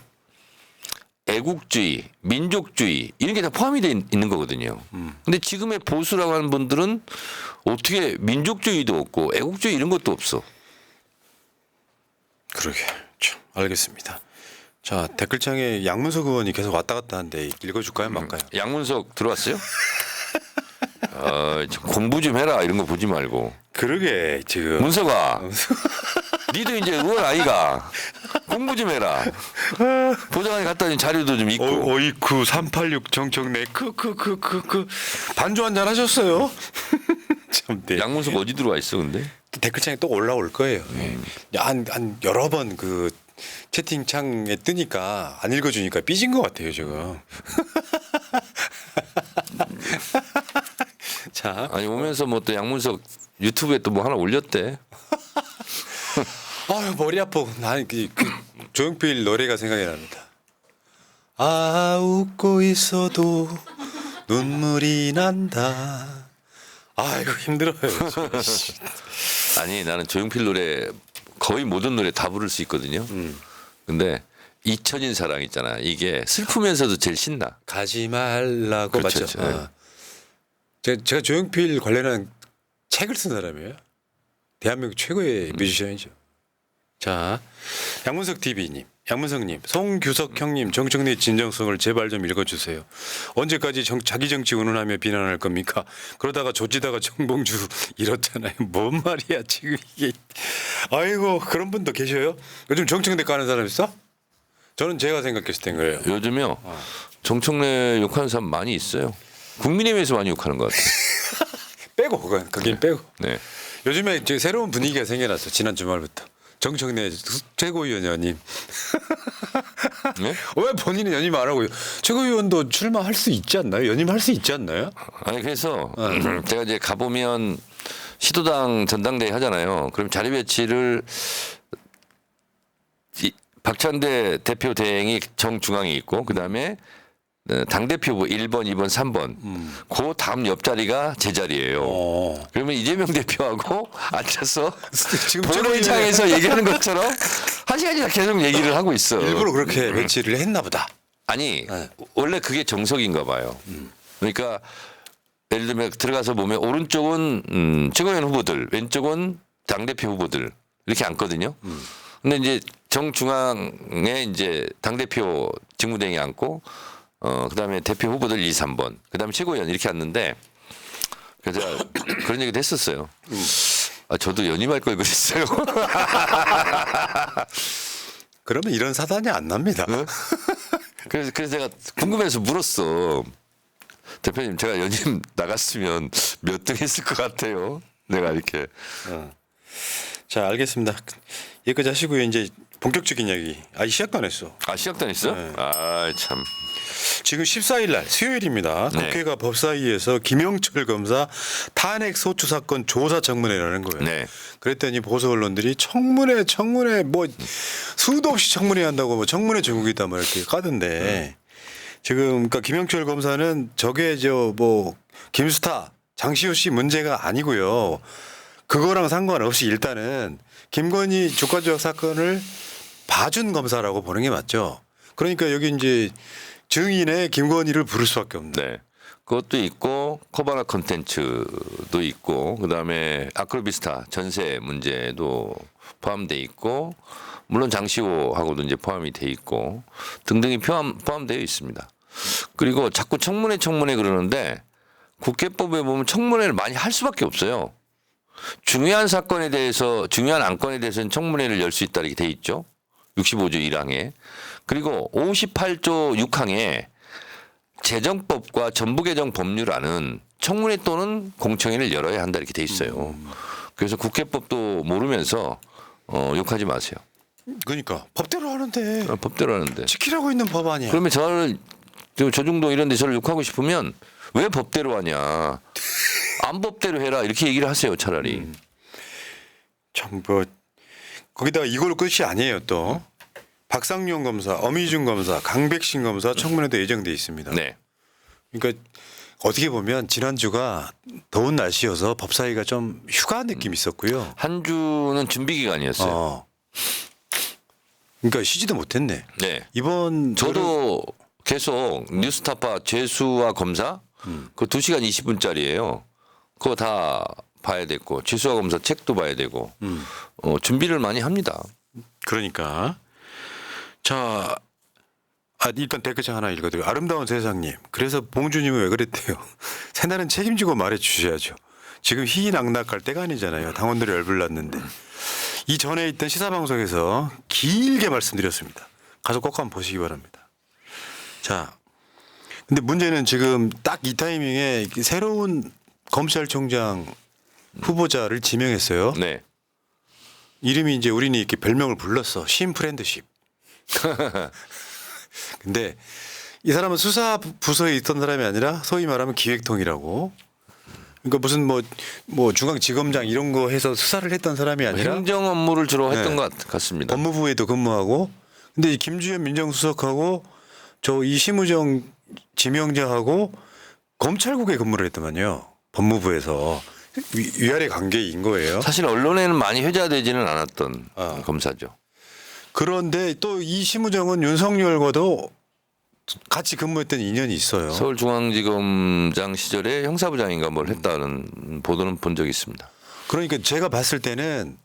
Speaker 1: 애국주의, 민족주의 이런 게 다 포함이 돼 있는 거거든요. 근데 지금의 보수라고 하는 분들은 어떻게 민족주의도 없고 애국주의 이런 것도 없어.
Speaker 2: 그러게. 참, 알겠습니다. 자, 댓글창에 양문석 의원이 계속 왔다 갔다 하는데 읽어줄까요, 말까요?
Speaker 1: 양문석 들어왔어요? 공부 좀 해라 이런 거 보지 말고.
Speaker 2: 그러게 지금.
Speaker 1: 문석아, 니도 이제 의원 아이가 공부 좀 해라. 보좌관에 갖다 준 자료도 좀 있고.
Speaker 2: 어이쿠 386 정청래 반주 한잔 하셨어요? 참, 네.
Speaker 1: 양문석 어디 들어와 있어 근데?
Speaker 2: 댓글창에 또 올라올 거예요. 한 여러 번 그 채팅창에 뜨니까 안 읽어주니까 삐진 것 같아요 지금. 자,
Speaker 1: 아니 오면서 뭐 또 양문석 유튜브에 또 뭐 하나 올렸대.
Speaker 2: 아유 머리 아파. 나는 그 조용필 노래가 생각이 납니다. 아 웃고 있어도 눈물이 난다. 아 이거 힘들어요.
Speaker 1: 아니 나는 조용필 노래 거의 모든 노래 다 부를 수 있거든요. 근데 잊혀진 사랑 있잖아. 이게 슬프면서도 제일 신나.
Speaker 2: 가지 말라고
Speaker 1: 그렇죠,
Speaker 2: 맞죠.
Speaker 1: 그렇죠.
Speaker 2: 아. 제가 조용필 관련한 책을 쓴 사람이에요. 대한민국 최고의 뮤지션이죠. 자, 양문석 TV님, 양문석님, 송규석 형님, 정청래 진정성을 제발 좀 읽어주세요. 언제까지 자기 정치 운운하며 비난할 겁니까? 그러다가 조지다가 정봉주 이렇잖아요. 뭔 말이야 지금 이게. 아이고 그런 분도 계셔요? 요즘 정청래 까는 사람 있어? 저는 제가 생각했을 땐 그래요.
Speaker 1: 요즘요 정청래 욕하는 사람 많이 있어요. 국민의힘에서 많이 욕하는 것 같아요.
Speaker 2: 빼고 그건 빼고.
Speaker 1: 네.
Speaker 2: 요즘에 이제 새로운 분위기가 생겨났어. 지난 주말부터. 정청래 최고위원님.
Speaker 1: 네?
Speaker 2: 왜 본인은 연임 안 하고요? 최고위원도 출마할 수 있지 않나요? 연임할 수 있지 않나요?
Speaker 1: 아니 그래서 제가 이제 가보면 시도당 전당대회 하잖아요. 그럼 자리 배치를 박찬대 대표 대행이 정중앙에 있고 그다음에 당대표 후보 1번, 2번, 3번 그 다음 옆자리가 제 자리예요. 그러면 이재명 대표하고 앉아서
Speaker 2: 지금
Speaker 1: 보도의장에서 얘기하는 것처럼 한 시간이나 계속 얘기를 하고 있어.
Speaker 2: 일부러 그렇게 배치를 했나 보다.
Speaker 1: 아니 원래 그게 정석인가 봐요. 그러니까 예를 들면 들어가서 보면 오른쪽은 최고위원 후보들, 왼쪽은 당대표 후보들 이렇게 앉거든요. 근데 이제 정중앙에 이제 당대표 직무대행이 앉고 그다음에 대표 후보들 2, 3번, 그다음에 최고위원 이렇게 앉는데 그래서 제가 그런 얘기도 했었어요. 아, 저도 연임할 걸 그랬어요.
Speaker 2: 그러면 이런 사단이 안 납니다.
Speaker 1: 그래서 제가 궁금해서 물었어. 대표님 제가 연임 나갔으면 몇 등 했을 것 같아요. 내가 이렇게.
Speaker 2: 자, 알겠습니다. 여기까지 하시고요. 이제 본격적인 이야기. 시작도 안 했어.
Speaker 1: 아 시작도 안 했어?
Speaker 2: 네.
Speaker 1: 아 참.
Speaker 2: 지금 14일 날 수요일입니다.
Speaker 1: 네.
Speaker 2: 국회가 법사위에서 김영철 검사 탄핵 소추 사건 조사 청문회라는 거예요.
Speaker 1: 네.
Speaker 2: 그랬더니 보수 언론들이 청문회 뭐 수도 없이 청문회 한다고 뭐 청문회 전국이다 뭐 이렇게 까던데 지금 그러니까 김영철 검사는 저게 뭐 김수타 장시호 씨 문제가 아니고요. 그거랑 상관없이 일단은 김건희 주가 조작 사건을 봐준 검사라고 보는 게 맞죠. 그러니까 여기 이제 증인의 김건희를 부를 수밖에 없네.
Speaker 1: 네. 그것도 있고 코바나 컨텐츠도 있고 그다음에 아크로비스타 전세 문제도 포함돼 있고 물론 장시호하고도 이제 포함이 돼 있고 등등이 포함되어 있습니다. 그리고 자꾸 청문회 그러는데 국회법에 보면 청문회를 많이 할 수밖에 없어요. 중요한 사건에 대해서 중요한 안건에 대해서는 청문회를 열 수 있다 이렇게 돼 있죠. 65조 1항에. 그리고 58조 6항에 재정법과 정부개정 법률안은 청문회 또는 공청회를 열어야 한다 이렇게 돼 있어요. 그래서 국회법도 모르면서 욕하지 마세요.
Speaker 2: 그러니까 법대로 하는데
Speaker 1: 법대로 하는데.
Speaker 2: 지키라고 있는 법 아니야.
Speaker 1: 그러면 저를 조중동 이런 데 저를 욕하고 싶으면 왜 법대로 하냐. 안 법대로 해라 이렇게 얘기를 하세요 차라리.
Speaker 2: 참 뭐 거기다가 이걸로 끝이 아니에요 또. 박상용 검사, 엄희준 검사, 강백신 검사 청문회도 예정돼 있습니다.
Speaker 1: 네.
Speaker 2: 그러니까 어떻게 보면 지난주가 더운 날씨여서 법사위가 좀 휴가 느낌이 있었고요.
Speaker 1: 한 주는 준비 기간이었어요.
Speaker 2: 그러니까 쉬지도 못했네.
Speaker 1: 네.
Speaker 2: 이번
Speaker 1: 저도 계속 뉴스타파 죄수와 검사 그 2시간 20분짜리예요. 그거 다 봐야 되고 죄수와 검사 책도 봐야 되고 준비를 많이 합니다.
Speaker 2: 그러니까 자 일단 댓글창 하나 읽어드려요. 아름다운 세상님. 그래서 봉주님은 왜 그랬대요? 새날은 책임지고 말해 주셔야죠. 지금 희희낙낙할 때가 아니잖아요. 당원들이 열불났는데. 이 전에 있던 시사방송에서 길게 말씀드렸습니다. 가서 꼭 한번 보시기 바랍니다. 자, 근데 문제는 지금 딱 이 타이밍에 새로운 검찰총장 후보자를 지명했어요.
Speaker 1: 네.
Speaker 2: 이름이 이제 우리는 이렇게 별명을 불렀어. 신프렌드십. 근데 이 사람은 수사 부서에 있던 사람이 아니라 소위 말하면 기획통이라고. 그러니까 무슨 뭐 중앙지검장 이런 거 해서 수사를 했던 사람이 아니라
Speaker 1: 행정 업무를 주로 했던
Speaker 2: 네.
Speaker 1: 것 같습니다.
Speaker 2: 법무부에도 근무하고. 근데 이 김주현 민정수석하고 저 이 심우정 지명자하고 검찰국에 근무를 했더만요. 법무부에서 위아래 관계인 거예요.
Speaker 1: 사실 언론에는 많이 회자되지는 않았던 검사죠.
Speaker 2: 그런데 또 이 심우정은 윤석열과도 같이 근무했던 인연이 있어요.
Speaker 1: 서울중앙지검장 시절에 형사부장인가 뭘 했다는 보도는 본 적이 있습니다.
Speaker 2: 그러니까 제가 봤을 때는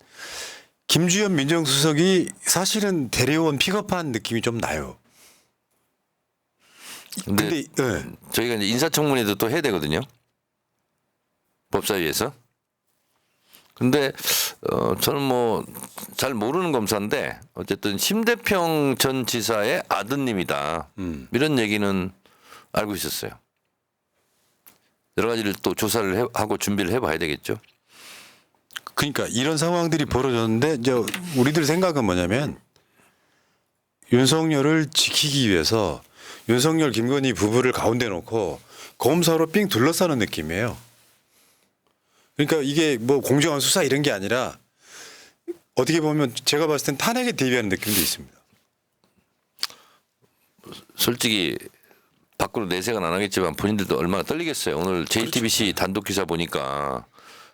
Speaker 2: 김주현 민정수석이 사실은 데려온 픽업한 느낌이 좀 나요.
Speaker 1: 근데
Speaker 2: 네.
Speaker 1: 저희가 이제 인사청문회도 또 해야 되거든요. 법사위에서. 근데 저는 뭐 잘 모르는 검사인데 어쨌든 심대평 전 지사의 아드님이다. 이런 얘기는 알고 있었어요. 여러 가지를 또 조사를 하고 준비를 해봐야 되겠죠.
Speaker 2: 그러니까 이런 상황들이 벌어졌는데 이제 우리들 생각은 뭐냐면 윤석열을 지키기 위해서 윤석열 김건희 부부를 가운데 놓고 검사로 삥 둘러싸는 느낌이에요. 그러니까 이게 뭐 공정한 수사 이런 게 아니라 어떻게 보면 제가 봤을 땐 탄핵에 대비하는 느낌도 있습니다.
Speaker 1: 솔직히 밖으로 내색은 안 하겠지만 본인들도 얼마나 떨리겠어요. 오늘 JTBC 단독 기사 보니까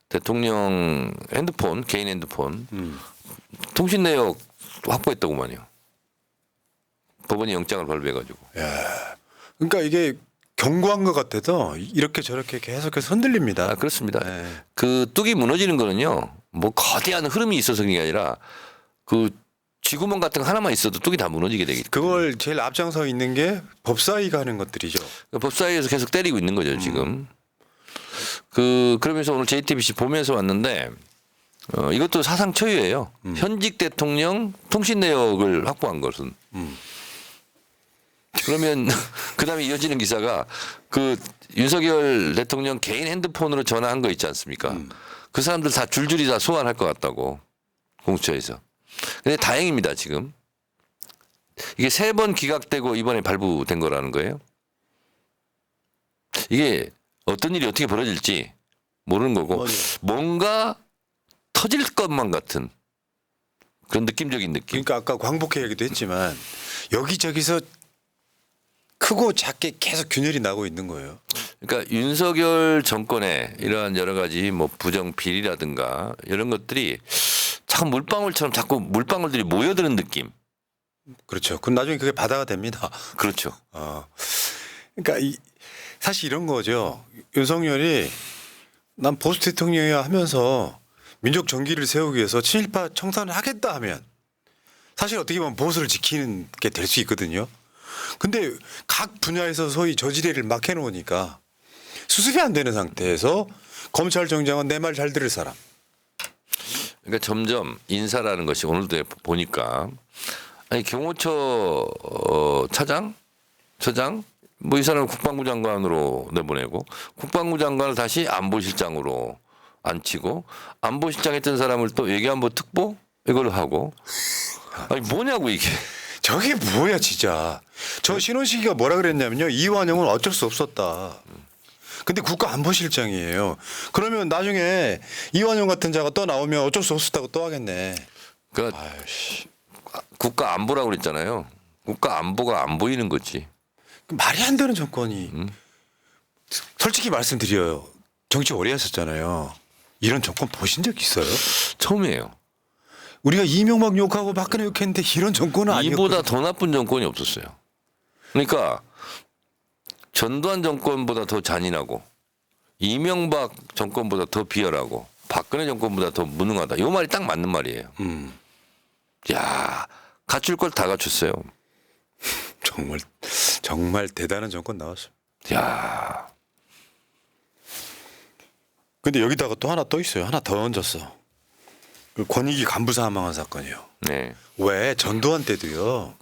Speaker 1: 대통령 핸드폰, 개인 핸드폰 통신 내역 확보했다고만요. 법원이 영장을 발부해가지고.
Speaker 2: 그러니까 이게 경고한 것 같아서 이렇게 저렇게 계속해서 흔들립니다.
Speaker 1: 그렇습니다.
Speaker 2: 네.
Speaker 1: 그 뚝이 무너지는 거는요. 뭐 거대한 흐름이 있어서 그런 게 아니라 그 쥐구멍 같은 거 하나만 있어도 뚝이 다 무너지게 되기 때문에.
Speaker 2: 그걸 제일 앞장서 있는 게 법사위가 하는 것들이죠.
Speaker 1: 법사위에서 계속 때리고 있는 거죠 지금. 그러면서 오늘 JTBC 보면서 왔는데 이것도 사상 초유예요. 현직 대통령 통신 내역을 확보한 것은. 그러면 그다음에 이어지는 기사가 그 윤석열 대통령 개인 핸드폰으로 전화한 거 있지 않습니까? 그 사람들 다 줄줄이 다 소환할 것 같다고 공수처에서. 근데 다행입니다 지금. 이게 3번 기각되고 이번에 발부된 거라는 거예요. 이게 어떤 일이 어떻게 벌어질지 모르는 거고 뭔가 터질 것만 같은 그런 느낌적인 느낌.
Speaker 2: 그러니까 아까 광복회 얘기도 했지만 여기저기서 크고 작게 계속 균열이 나고 있는 거예요.
Speaker 1: 그러니까 윤석열 정권의 이러한 여러 가지 뭐 부정 비리라든가 이런 것들이 참 물방울처럼 자꾸 물방울들이 모여드는 느낌.
Speaker 2: 그렇죠. 그럼 나중에 그게 바다가 됩니다.
Speaker 1: 그렇죠.
Speaker 2: 그러니까 사실 이런 거죠. 윤석열이 난 보수 대통령이야 하면서 민족 정기를 세우기 위해서 친일파 청산을 하겠다 하면 사실 어떻게 보면 보수를 지키는 게 될 수 있거든요. 근데 각 분야에서 소위 저지뢰를 막 해놓으니까 수습이 안 되는 상태에서 검찰총장은 내 말 잘 들을 사람.
Speaker 1: 그러니까 점점 인사라는 것이 오늘도 보니까 아니 경호처 처장 뭐 이 사람을 국방부 장관으로 내보내고 국방부 장관을 다시 안보실장으로 앉히고 안보실장 했던 사람을 또 외교안보 특보 이걸 하고 아니 뭐냐고 이게.
Speaker 2: 저게 뭐야 진짜. 저 신원식이가 뭐라 그랬냐면요. 이완용은 어쩔 수 없었다. 근데 국가안보실장이에요. 그러면 나중에 이완용 같은 자가 또 나오면 어쩔 수 없었다고 또 하겠네.
Speaker 1: 그러니까
Speaker 2: 아유씨.
Speaker 1: 국가 안보라고 그랬잖아요. 국가 안보가 안 보이는 거지.
Speaker 2: 말이 안 되는 정권이. 솔직히 말씀드려요. 정치 오래 하셨잖아요. 이런 정권 보신 적 있어요?
Speaker 1: 처음이에요.
Speaker 2: 우리가 이명박 욕하고 박근혜 욕했는데 이런 정권은 아니었거든요.
Speaker 1: 이보다 더 나쁜 정권이 없었어요. 그러니까 전두환 정권보다 더 잔인하고 이명박 정권보다 더 비열하고 박근혜 정권보다 더 무능하다. 이 말이 딱 맞는 말이에요. 야, 갖출 걸 다 갖췄어요.
Speaker 2: 정말 대단한 정권 나왔어요.
Speaker 1: 야,
Speaker 2: 근데 여기다가 또 하나 또 있어요. 하나 더 얹었어. 그 권익위 간부 사망한 사건이요.
Speaker 1: 네,
Speaker 2: 왜 전두환 때도요.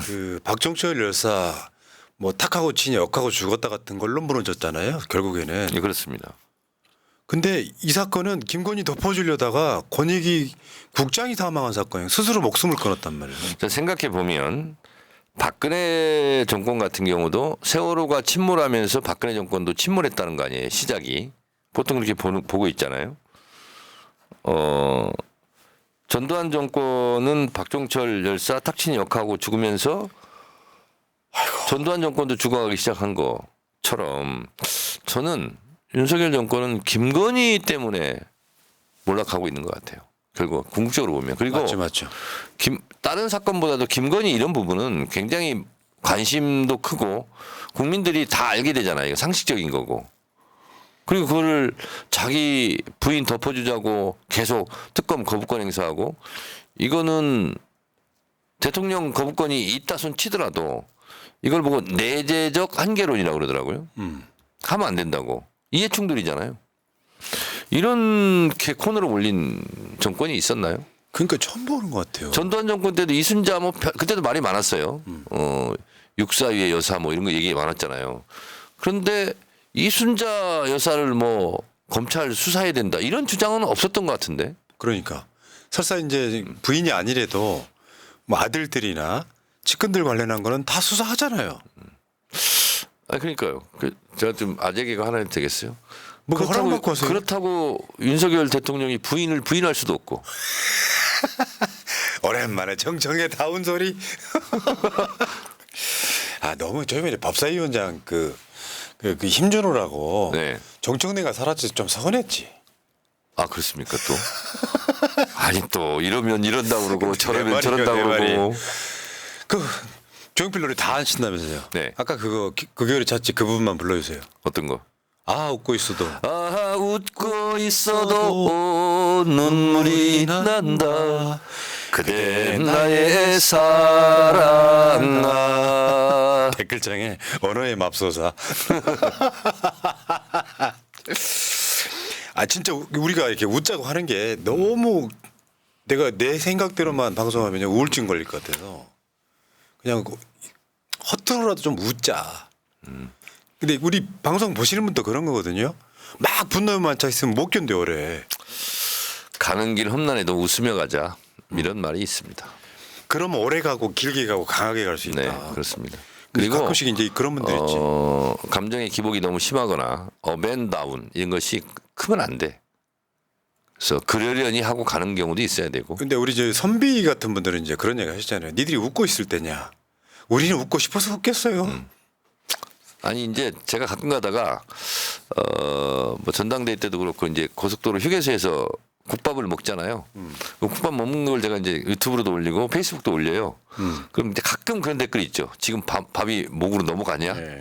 Speaker 2: 그 박정철 열사 뭐 탁하고 치니 역하고 죽었다 같은 걸로 무너졌잖아요. 결국에는.
Speaker 1: 예, 그렇습니다.
Speaker 2: 근데 이 사건은 김건희 덮어주려다가 권익위 국장이 사망한 사건이에요. 스스로 목숨을 끊었단 말이에요.
Speaker 1: 자, 생각해 보면 박근혜 정권 같은 경우도 세월호가 침몰하면서 박근혜 정권도 침몰했다는 거 아니에요. 시작이 보통 그렇게 보고 있잖아요. 전두환 정권은 박종철 열사 탁친이 역하고 죽으면서 전두환 정권도 죽어가기 시작한 것처럼 저는 윤석열 정권은 김건희 때문에 몰락하고 있는 것 같아요. 결국 궁극적으로 보면. 그리고
Speaker 2: 맞죠.
Speaker 1: 다른 사건보다도 김건희 이런 부분은 굉장히 관심도 크고 국민들이 다 알게 되잖아요. 이거 상식적인 거고. 그리고 그거를 자기 부인 덮어주자고 계속 특검 거부권 행사하고 이거는 대통령 거부권이 있다 손 치더라도 이걸 보고 내재적 한계론이라고 그러더라고요. 하면 안 된다고. 이해충돌이잖아요. 이렇게 코너로 올린 정권이 있었나요?
Speaker 2: 그러니까 처음 보는 것 같아요.
Speaker 1: 전두환 정권 때도 이순자 뭐 그때도 말이 많았어요. 육사위의 여사 뭐 이런 거 얘기 많았잖아요. 그런데 이순자 여사를 뭐 검찰 수사해야 된다 이런 주장은 없었던 것 같은데.
Speaker 2: 그러니까 설사 이제 부인이 아니래도 뭐 아들들이나 측근들 관련한 거는 다 수사하잖아요.
Speaker 1: 아 그러니까요. 제가 좀 아재개가 하나 해도 되겠어요?
Speaker 2: 뭐 허락받고 하세요.
Speaker 1: 그렇다고 윤석열 대통령이 부인을 부인할 수도 없고.
Speaker 2: 오랜만에 정청에 다운 소리. 아 너무 저번에 법사위원장 그 힘주노라고
Speaker 1: 네.
Speaker 2: 정청래가 사라져서 좀 서운했지.
Speaker 1: 아 그렇습니까 또? 아니 또 이러면 이런다 그러고 저러면
Speaker 2: 말이요,
Speaker 1: 저런다
Speaker 2: 내 말이.
Speaker 1: 그러고.
Speaker 2: 그 조용필 노래 다 안 신다면서요.
Speaker 1: 네.
Speaker 2: 아까 그거 그거를 찾지 그 부분만 불러주세요.
Speaker 1: 어떤 거?
Speaker 2: 아 웃고 있어도.
Speaker 1: 아 웃고 있어도 눈물이 난다. 그대 나의 사랑아.
Speaker 2: 댓글창에 언어의 맙소사. 아 진짜 우리가 이렇게 웃자고 하는 게 너무 내가 내 생각대로만 방송하면 우울증 걸릴 것 같아서 그냥 허투루라도 좀 웃자. 근데 우리 방송 보시는 분도 그런 거거든요. 막 분노만 차 있으면 못 견뎌 오래.
Speaker 1: 가는 길 험난해도 웃으며 가자. 이런 말이 있습니다.
Speaker 2: 그러면 오래 가고 길게 가고 강하게 갈 수 있다.
Speaker 1: 네, 그렇습니다.
Speaker 2: 그리고
Speaker 1: 그리고
Speaker 2: 가끔씩 이제 그런 분들 있지.
Speaker 1: 감정의 기복이 너무 심하거나 업앤다운 이런 것이 크면 안 돼. 그래서 그러려니 하고 가는 경우도 있어야 되고.
Speaker 2: 근데 우리 저 선비 같은 분들은 이제 그런 얘기 하시잖아요. 니들이 웃고 있을 때냐. 우리는 웃고 싶어서 웃겠어요.
Speaker 1: 아니 이제 제가 가끔 가다가 뭐 전당대회 때도 그렇고 이제 고속도로 휴게소에서 국밥을 먹잖아요. 그 국밥 먹는 걸 제가 이제 유튜브로도 올리고 페이스북도 올려요. 그럼 이제 가끔 그런 댓글이 있죠. 지금 밥이 목으로 넘어가냐?
Speaker 2: 네.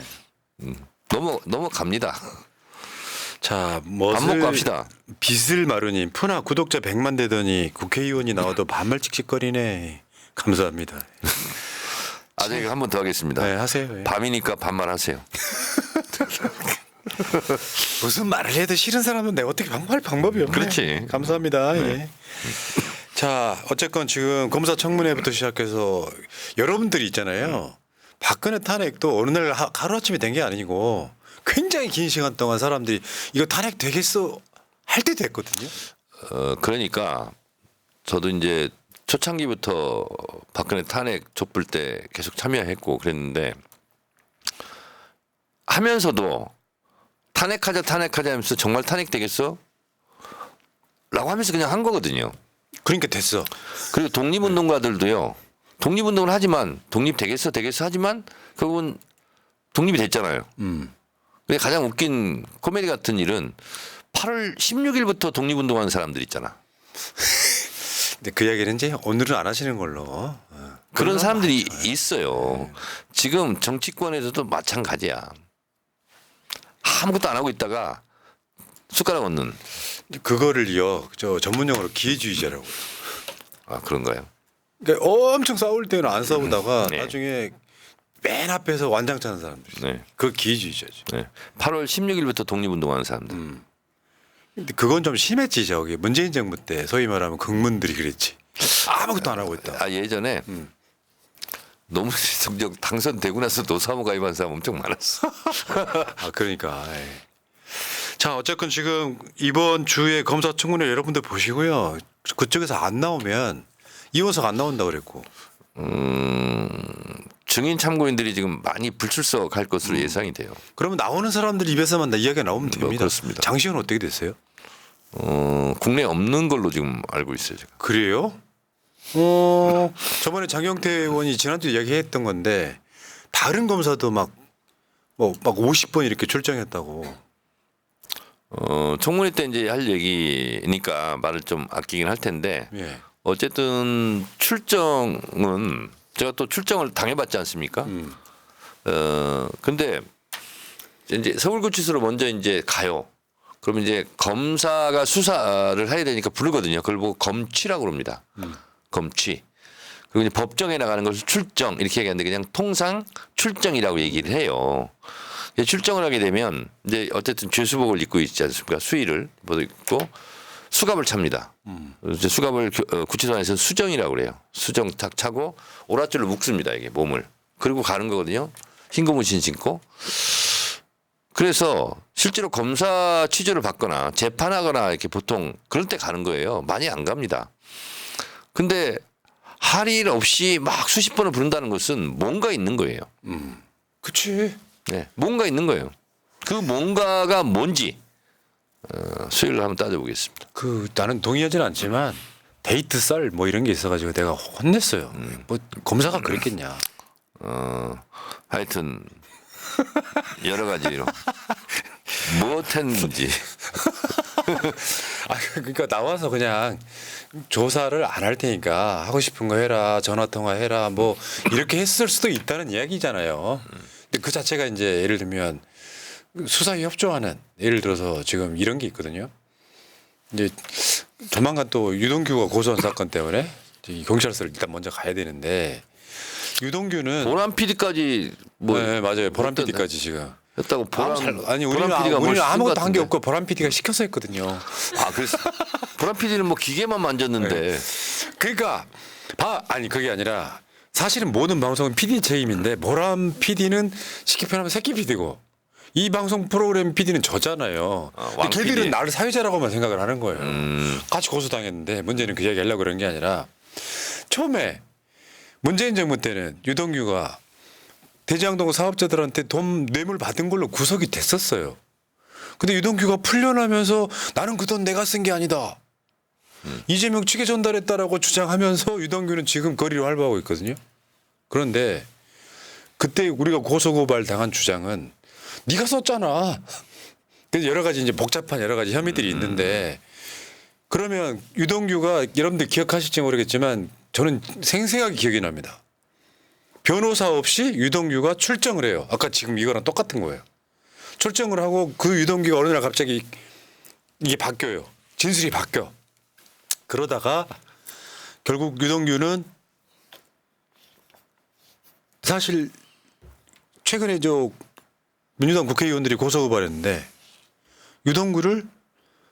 Speaker 1: 넘어갑니다.
Speaker 2: 자,
Speaker 1: 밥 먹고 합시다.
Speaker 2: 빗을 마루님 푸나 구독자 100만 되더니 국회의원이 나와도 반말 찍찍거리네. 감사합니다.
Speaker 1: 아직 한 번 더 하겠습니다.
Speaker 2: 네, 하세요. 예.
Speaker 1: 밤이니까 반말하세요.
Speaker 2: 무슨 말을 해도 싫은 사람은 내가 어떻게 방법할 방법이 없네.
Speaker 1: 그렇지.
Speaker 2: 감사합니다. 예. 자, 어쨌건 지금 검사청문회부터 시작해서 여러분들이 있잖아요. 박근혜 탄핵도 어느 날 하루아침에 된 게 아니고 굉장히 긴 시간 동안 사람들이 이거 탄핵 되겠어 할 때 됐거든요.
Speaker 1: 그러니까 저도 이제 초창기부터 박근혜 탄핵 촛불 때 계속 참여했고 그랬는데 하면서도 탄핵하자 하면서 정말 탄핵되겠어? 라고 하면서 그냥 한 거거든요.
Speaker 2: 그러니까 됐어.
Speaker 1: 그리고 독립운동가들도요. 독립운동을 하지만 독립되겠어 하지만 결국은 독립이 됐잖아요. 근데 가장 웃긴 코미디 같은 일은 8월 16일부터 독립운동하는 사람들 있잖아.
Speaker 2: 근데 그 이야기는 이제 오늘은 안 하시는 걸로.
Speaker 1: 그런 사람들이 있어요. 지금 정치권에서도 마찬가지야. 아무것도 안 하고 있다가 숟가락 얹는.
Speaker 2: 그거를요. 저 전문용어로 기회주의자라고.
Speaker 1: 아, 그런가요?
Speaker 2: 그러니까 엄청 싸울 때는 안 싸우다가
Speaker 1: 네.
Speaker 2: 나중에 맨 앞에서 완장차는 사람들.
Speaker 1: 네.
Speaker 2: 그 기회주의자죠.
Speaker 1: 네. 8월 16일부터 독립운동하는 사람들.
Speaker 2: 근데 그건 좀 심했지 저기 문재인 정부 때 소위 말하면 극문들이 그랬지. 아무것도 안 하고 있다.
Speaker 1: 아, 예전에 노무현 대통령 당선되고 나서 노사모 가입한 사람 엄청 많았어.
Speaker 2: 아 그러니까. 에이. 자 어쨌건 지금 이번 주에 검사청문회 여러분들 보시고요. 그쪽에서 안 나오면 이원석 안 나온다 그랬고.
Speaker 1: 증인 참고인들이 지금 많이 불출석할 것으로 예상이 돼요.
Speaker 2: 그러면 나오는 사람들 입에서만 다 이야기가 나오면 됩니다.
Speaker 1: 그렇습니다.
Speaker 2: 장시현 어떻게 됐어요?
Speaker 1: 국내에 없는 걸로 지금 알고 있어요. 제가.
Speaker 2: 그래요? 저번에 장경태 의원이 지난주 이야기했던 건데 다른 검사도 막 50번 이렇게 출정했다고.
Speaker 1: 청문회 때 이제 할 얘기니까 말을 좀 아끼긴 할 텐데
Speaker 2: 예.
Speaker 1: 어쨌든 출정은 제가 또 출정을 당해봤지 않습니까? 근데 이제 서울구치소로 먼저 이제 가요. 그러면 이제 검사가 수사를 해야 되니까 부르거든요. 그걸 보고 검취라고 그럽니다. 검취. 그리고 이제 법정에 나가는 것을 출정 이렇게 얘기하는데 그냥 통상 출정이라고 얘기를 해요. 출정을 하게 되면 이제 어쨌든 죄수복을 입고 있지 않습니까? 수의를 입고 수갑을 찹니다. 이제 수갑을 구치소 안에서 수정이라고 그래요. 수정 탁 차고 오랏줄로 묶습니다. 이게 몸을. 그리고 가는 거거든요. 흰 고무신 신고. 그래서 실제로 검사 취조를 받거나 재판하거나 이렇게 보통 그럴 때 가는 거예요. 많이 안 갑니다. 근데 할 일 없이 막 수십 번을 부른다는 것은 뭔가 있는 거예요.
Speaker 2: 그치.
Speaker 1: 네, 뭔가 있는 거예요. 그 뭔가가 뭔지 수요일로 한번 따져보겠습니다.
Speaker 2: 나는 동의하지는 않지만 데이트 썰 뭐 이런 게 있어가지고 내가 혼냈어요. 뭐 검사가 그랬겠냐.
Speaker 1: 하여튼 여러 가지로 무엇했는지.
Speaker 2: 그러니까 나와서 그냥 조사를 안 할 테니까 하고 싶은 거 해라, 전화 통화해라, 뭐 이렇게 했을 수도 있다는 이야기잖아요. 근데 그 자체가 이제 예를 들면 수사에 협조하는 예를 들어서 지금 이런 게 있거든요. 이제 조만간 또 유동규가 고소한 사건 때문에 경찰서를 일단 먼저 가야 되는데 유동규는
Speaker 1: 보람 PD까지 뭐
Speaker 2: 네, 맞아요. 보람 PD까지 지금
Speaker 1: 했다고
Speaker 2: 아니
Speaker 1: 보람
Speaker 2: 우리는
Speaker 1: PD가
Speaker 2: 우리는 아무것도 한 게 없고 보람 PD가 시켜서 했거든요.
Speaker 1: 아, 그래서 보람 PD는 뭐 기계만 만졌는데.
Speaker 2: 그러니까 아니 그게 아니라 사실은 모든 방송은 PD 책임인데 보람 PD는 쉽게 표현하면 새끼 PD고 이 방송 프로그램 PD는 저잖아요.
Speaker 1: 왕
Speaker 2: 근데 걔들은
Speaker 1: PD.
Speaker 2: 나를 사회자라고만 생각을 하는 거예요. 같이 고소당했는데 문제는 그 이야기 하려고 그런 게 아니라 처음에 문재인 정부 때는 유동규가 대장동 사업자들한테 돈 뇌물 받은 걸로 구속이 됐었어요. 근데 유동규가 풀려나면서 나는 그 돈 내가 쓴 게 아니다. 이재명 측에 전달했다라고 주장하면서 유동규는 지금 거리를 활보하고 있거든요. 그런데 그때 우리가 고소고발 당한 주장은 네가 썼잖아. 그래서 여러 가지 이제 복잡한 여러 가지 혐의들이 있는데 그러면 유동규가 여러분들 기억하실지 모르겠지만 저는 생생하게 기억이 납니다. 변호사 없이 유동규가 출정을 해요. 아까 지금 이거랑 똑같은 거예요. 출정을 하고 그 유동규가 어느 날 갑자기 이게 바뀌어요. 진술이 바뀌어. 그러다가 결국 유동규는 사실 최근에 민주당 국회의원들이 고소고발했는데 유동규를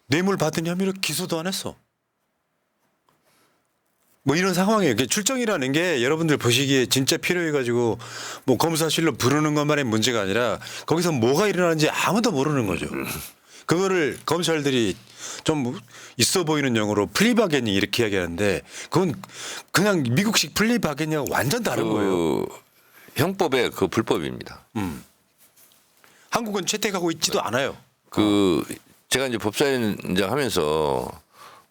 Speaker 2: 뇌물 받은 혐의로 기소도 안 했어. 뭐 이런 상황이에요. 출정이라는 게 여러분들 보시기에 진짜 필요해가지고 뭐 검사실로 부르는 것만의 문제가 아니라 거기서 뭐가 일어나는지 아무도 모르는 거죠. 그거를 검찰들이 좀 있어 보이는 용어로 플리바게닝 이렇게 이야기하는데 그건 그냥 미국식 플리바게닝하고 완전 다른 거예요.
Speaker 1: 형법의 그 불법입니다.
Speaker 2: 한국은 채택하고 있지도 않아요.
Speaker 3: 제가 이제 법사위원장 하면서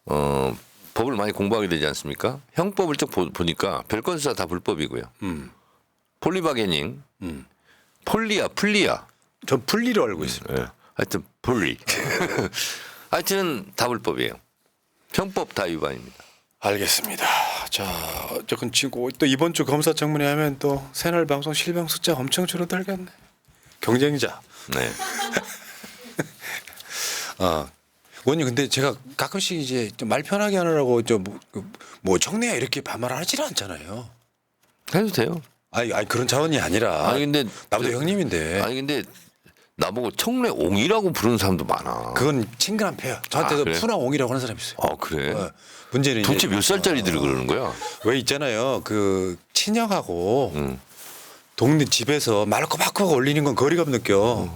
Speaker 3: 법을 많이 공부하게 되지 않습니까? 형법을 쭉 보니까 별건 수사 다 불법이고요. 폴리바게닝, 플리아.
Speaker 2: 전 분리로 알고 있습니다.
Speaker 3: 예. 하여튼 폴리. 하여튼 다 불법이에요. 형법 다 위반입니다.
Speaker 2: 알겠습니다. 자, 어쨌건 지금 또 이번 주 검사청문회 하면 또 새날 방송 실명 숫자 엄청 줄어들겠네. 경쟁자.
Speaker 3: 네.
Speaker 2: 원님 근데 제가 가끔씩 이제 좀 말 편하게 하느라고 뭐 청내야 이렇게 반말하지는 않잖아요.
Speaker 3: 해도 돼요.
Speaker 2: 아니 그런 차원이 아니라.
Speaker 3: 아니 근데
Speaker 2: 나보다 형님인데.
Speaker 3: 아니 근데 나보고 청래옹이라고 부르는 사람도 많아.
Speaker 2: 그건 친근한 패야. 저한테도
Speaker 3: 그래?
Speaker 2: 푸나옹이라고 하는 사람이 있어요.
Speaker 3: 아 그래?
Speaker 2: 문제는
Speaker 3: 도대체
Speaker 2: 이제
Speaker 3: 몇 살짜리들이 그러는 거야?
Speaker 2: 왜 있잖아요. 그 친형하고 동네 집에서 말 꼬박꼬박 올리는 건 거리감 느껴.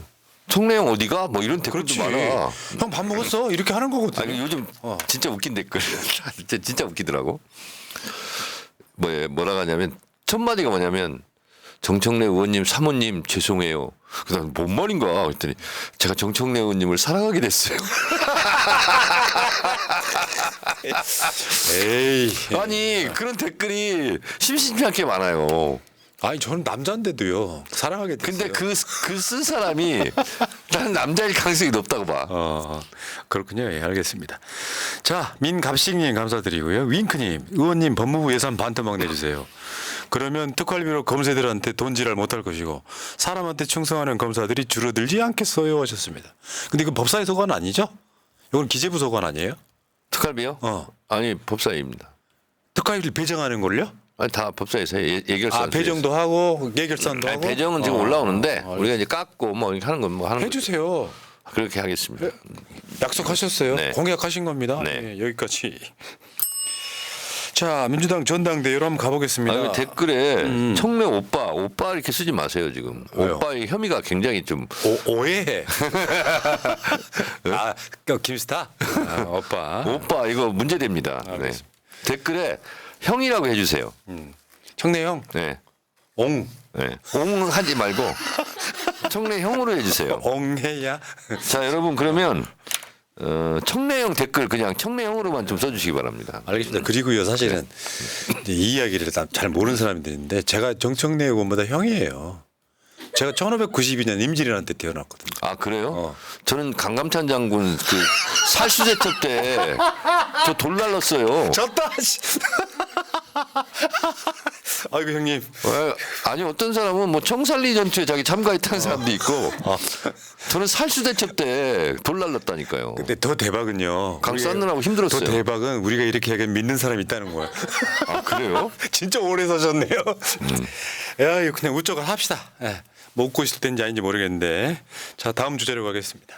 Speaker 3: 청래옹 어디가? 뭐 이런 댓글도
Speaker 2: 그렇지.
Speaker 3: 많아.
Speaker 2: 형 밥 먹었어? 이렇게 하는 거거든.
Speaker 3: 아니 요즘 진짜 웃긴 댓글 진짜 웃기더라고. 뭐라고 하냐면 첫 마디가 뭐냐면 정청래 의원님 사모님 죄송해요. 그다음 뭔 말인가 그랬더니 제가 정청래 의원님을 사랑하게 됐어요.
Speaker 2: 에이.
Speaker 3: 아니 그런 댓글이 심심치 않게 많아요.
Speaker 2: 아니 저는 남자인데도요. 사랑하게 됐어요.
Speaker 3: 근데 그 쓴 사람이 나는 남자일 가능성이 높다고 봐.
Speaker 2: 그렇군요. 예, 알겠습니다. 자, 민갑식님 감사드리고요. 윙크님, 의원님 법무부 예산 반토막 내주세요. 그러면 특활비로 검사들한테 돈지랄 못할 것이고 사람한테 충성하는 검사들이 줄어들지 않겠어요 하셨습니다. 근데 그 법사위 소관 아니죠? 이건 기재부 소관 아니에요?
Speaker 3: 특활비요? 아니 법사위입니다.
Speaker 2: 특활비를 배정하는 걸요?
Speaker 3: 아니 다 법사위에서 예결산.
Speaker 2: 배정도 하고 예결산도
Speaker 3: 아니,
Speaker 2: 하고.
Speaker 3: 배정은 지금 올라오는데 우리가 이제 깎고 뭐 이렇게 하는 건 뭐 하는
Speaker 2: 해주세요.
Speaker 3: 거죠. 그렇게 하겠습니다.
Speaker 2: 약속하셨어요.
Speaker 3: 네.
Speaker 2: 공약하신 겁니다.
Speaker 3: 네.
Speaker 2: 예, 여기까지. 자, 민주당 전당대회로 한번 가보겠습니다.
Speaker 3: 아, 댓글에 청래 오빠 이렇게 쓰지 마세요 지금.
Speaker 2: 왜요?
Speaker 3: 오빠의 혐의가 굉장히 좀
Speaker 2: 오해해. 김스타? 오빠.
Speaker 3: 오빠 이거 문제됩니다. 네. 댓글에 형이라고 해주세요.
Speaker 2: 청래형.
Speaker 3: 네.
Speaker 2: 옹.
Speaker 3: 네. 옹 하지 말고 청래 형으로 해주세요.
Speaker 2: 옹해야.
Speaker 3: 자 여러분 그러면 청래형 댓글 그냥 청래형으로만 좀 써주시기 바랍니다.
Speaker 2: 알겠습니다. 그리고요 사실은 이제 이 이야기를 잘 모르는 사람들인데 제가 정청래 의원보다 형이에요. 제가 1592년 임진왜란 때 태어났거든요.
Speaker 3: 아 그래요? 저는 강감찬 장군 그 살수제첩 때 저 돌 날랐어요.
Speaker 2: 졌다. 아이고 형님.
Speaker 3: 아니 어떤 사람은 뭐 청산리 전투에 자기 참가했다는 사람도 있고 저는 살수대첩 때 돌 날랐다니까요.
Speaker 2: 근데 더 대박은요.
Speaker 3: 강 쌓느라고 힘들었어요.
Speaker 2: 더 대박은 우리가 이렇게 하게 믿는 사람이 있다는 거야.
Speaker 3: 아 그래요?
Speaker 2: 진짜 오래 사셨네요. 야, 이거 그냥 우쩍을 합시다. 예. 뭐 웃고 있을 때인지 아닌지 모르겠는데. 자, 다음 주제로 가겠습니다.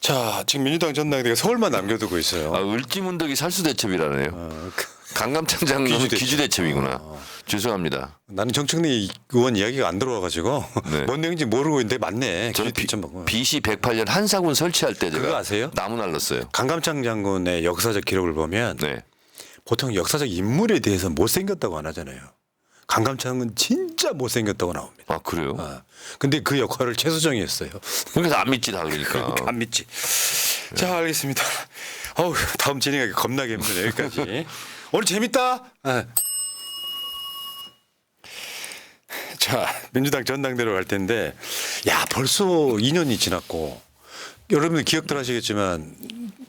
Speaker 2: 자, 지금 민주당 전당대회가 서울만 남겨두고 있어요.
Speaker 3: 아, 을지문덕이 살수대첩이라네요. 강감찬 장군은 기주대첩이구나. 죄송합니다.
Speaker 2: 나는 정청래 의원 이야기가 안 들어와가지고
Speaker 3: 네.
Speaker 2: 뭔 내용인지 모르고 있는데 맞네.
Speaker 3: 저는
Speaker 2: 기주대첩.
Speaker 3: BC 108년 한사군 설치할 때
Speaker 2: 그거
Speaker 3: 제가
Speaker 2: 아세요?
Speaker 3: 나무 날랐어요.
Speaker 2: 강감찬 장군의 역사적 기록을 보면
Speaker 3: 네.
Speaker 2: 보통 역사적 인물에 대해서 못생겼다고 안 하잖아요. 강감찬은 진짜 못생겼다고 나옵니다.
Speaker 3: 아 그래요?
Speaker 2: 근데 그 역할을 최수정이 했어요.
Speaker 3: 그래서 안 믿지 다 그러니까.
Speaker 2: 안 믿지. 자, 알겠습니다. 어우, 다음 진행하기 겁나게 힘드네. 여기까지. 오늘 재밌다. 자, 민주당 전당대회로 갈 텐데, 야, 벌써 2년이 지났고, 여러분들 기억들 하시겠지만,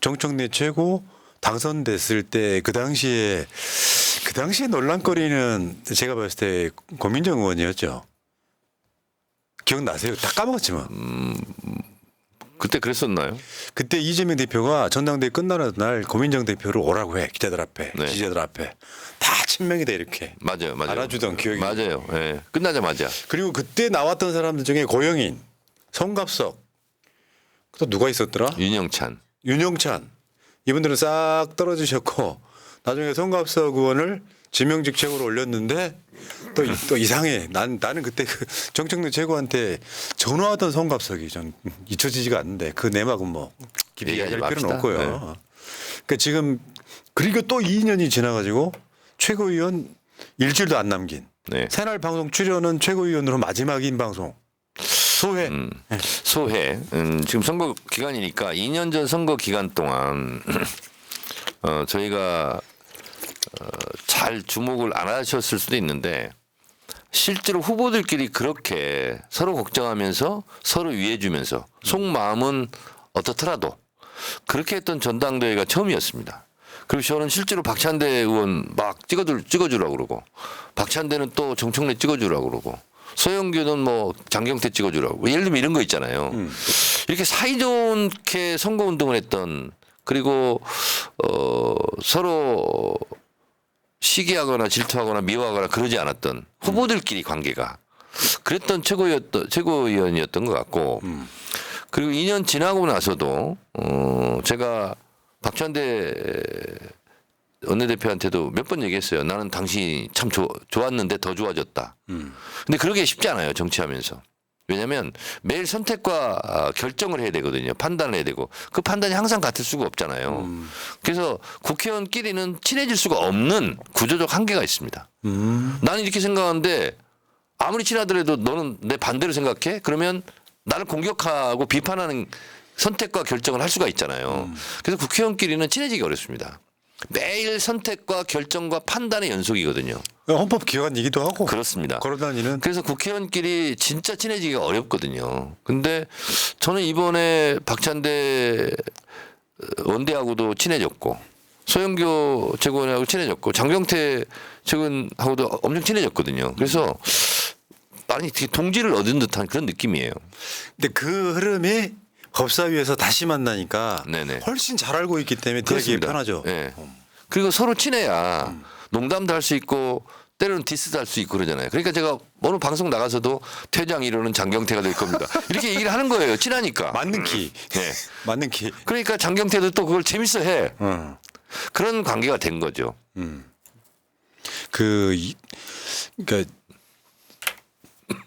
Speaker 2: 정청래 최고 당선됐을 때 그 당시에 논란거리는 제가 봤을 때 고민정 의원이었죠. 기억나세요? 다 까먹었지만.
Speaker 3: 그때 그랬었나요?
Speaker 2: 그때 이재명 대표가 전당대회 끝나는 날 고민정 대표를 오라고 해. 기자들 앞에,
Speaker 3: 네.
Speaker 2: 기자들 앞에. 다 친명이다 이렇게.
Speaker 3: 맞아요.
Speaker 2: 알아주던 기억이.
Speaker 3: 맞아요. 예. 끝나자마자.
Speaker 2: 그리고 그때 나왔던 사람들 중에 고영인, 성갑석, 또 누가 있었더라?
Speaker 3: 윤영찬.
Speaker 2: 윤영찬. 이분들은 싹 떨어지셨고 나중에 성갑석 의원을 지명직 최고로 올렸는데 또 이상해. 나는 그때 그 정청래 최고한테 전화하던 성갑석이 좀 잊혀지지가 않는데 그 내막은 뭐 깊이
Speaker 3: 얘기하지
Speaker 2: 얘기할 필요는
Speaker 3: 맙시다.
Speaker 2: 없고요.
Speaker 3: 네.
Speaker 2: 그러니까 지금 그리고 또 2년이 지나가지고 최고위원 일주일도 안 남긴
Speaker 3: 네.
Speaker 2: 새날 방송 출연은 최고위원으로 마지막인 방송 소회.
Speaker 3: 소회. 지금 선거 기간이니까 2년 전 선거 기간 동안 저희가 잘 주목을 안 하셨을 수도 있는데 실제로 후보들끼리 그렇게 서로 걱정하면서 서로 위해주면서 속마음은 어떻더라도 그렇게 했던 전당대회가 처음이었습니다. 그리고 저는 실제로 박찬대 의원 막 찍어주라고 그러고 박찬대는 또 정청래 찍어주라고 그러고 서영규는 뭐 장경태 찍어주라고 예를 들면 이런 거 있잖아요. 이렇게 사이좋게 선거운동을 했던 그리고 서로 시기하거나 질투하거나 미워하거나 그러지 않았던 후보들끼리 관계가 그랬던 최고위원이었던 것 같고 그리고 2년 지나고 나서도 제가 박찬대 원내대표한테도 몇 번 얘기했어요. 나는 당신이 참 좋았는데 더 좋아졌다. 근데 그러기 쉽지 않아요. 정치하면서. 왜냐하면 매일 선택과 결정을 해야 되거든요. 판단을 해야 되고 그 판단이 항상 같을 수가 없잖아요. 그래서 국회의원끼리는 친해질 수가 없는 구조적 한계가 있습니다. 나는 이렇게 생각하는데 아무리 친하더라도 너는 내 반대로 생각해? 그러면 나를 공격하고 비판하는 선택과 결정을 할 수가 있잖아요. 그래서 국회의원끼리는 친해지기 어렵습니다. 매일 선택과 결정과 판단의 연속이거든요.
Speaker 2: 헌법기관이기도 하고.
Speaker 3: 그렇습니다.
Speaker 2: 걸어다니는.
Speaker 3: 그래서 국회의원끼리 진짜 친해지기가 어렵거든요. 근데 저는 이번에 박찬대 원대하고도 친해졌고 소영교 최고위원하고 친해졌고 장경태 최고위원하고도 엄청 친해졌거든요. 그래서 많이 동지를 얻은 듯한 그런 느낌이에요.
Speaker 2: 근데 그 흐름이 법사위에서 다시 만나니까
Speaker 3: 네네.
Speaker 2: 훨씬 잘 알고 있기 때문에 되게 편하죠.
Speaker 3: 네. 그리고 서로 친해야 농담도 할 수 있고 때로는 디스도 할 수 있고 그러잖아요. 그러니까 제가 어느 방송 나가서도 퇴장 이론은 장경태가 될 겁니다. 이렇게 얘기를 하는 거예요. 친하니까.
Speaker 2: 맞는 키.
Speaker 3: 네.
Speaker 2: 맞는 키.
Speaker 3: 그러니까 장경태도 또 그걸 재밌어 해. 그런 관계가 된 거죠.
Speaker 2: 그러니까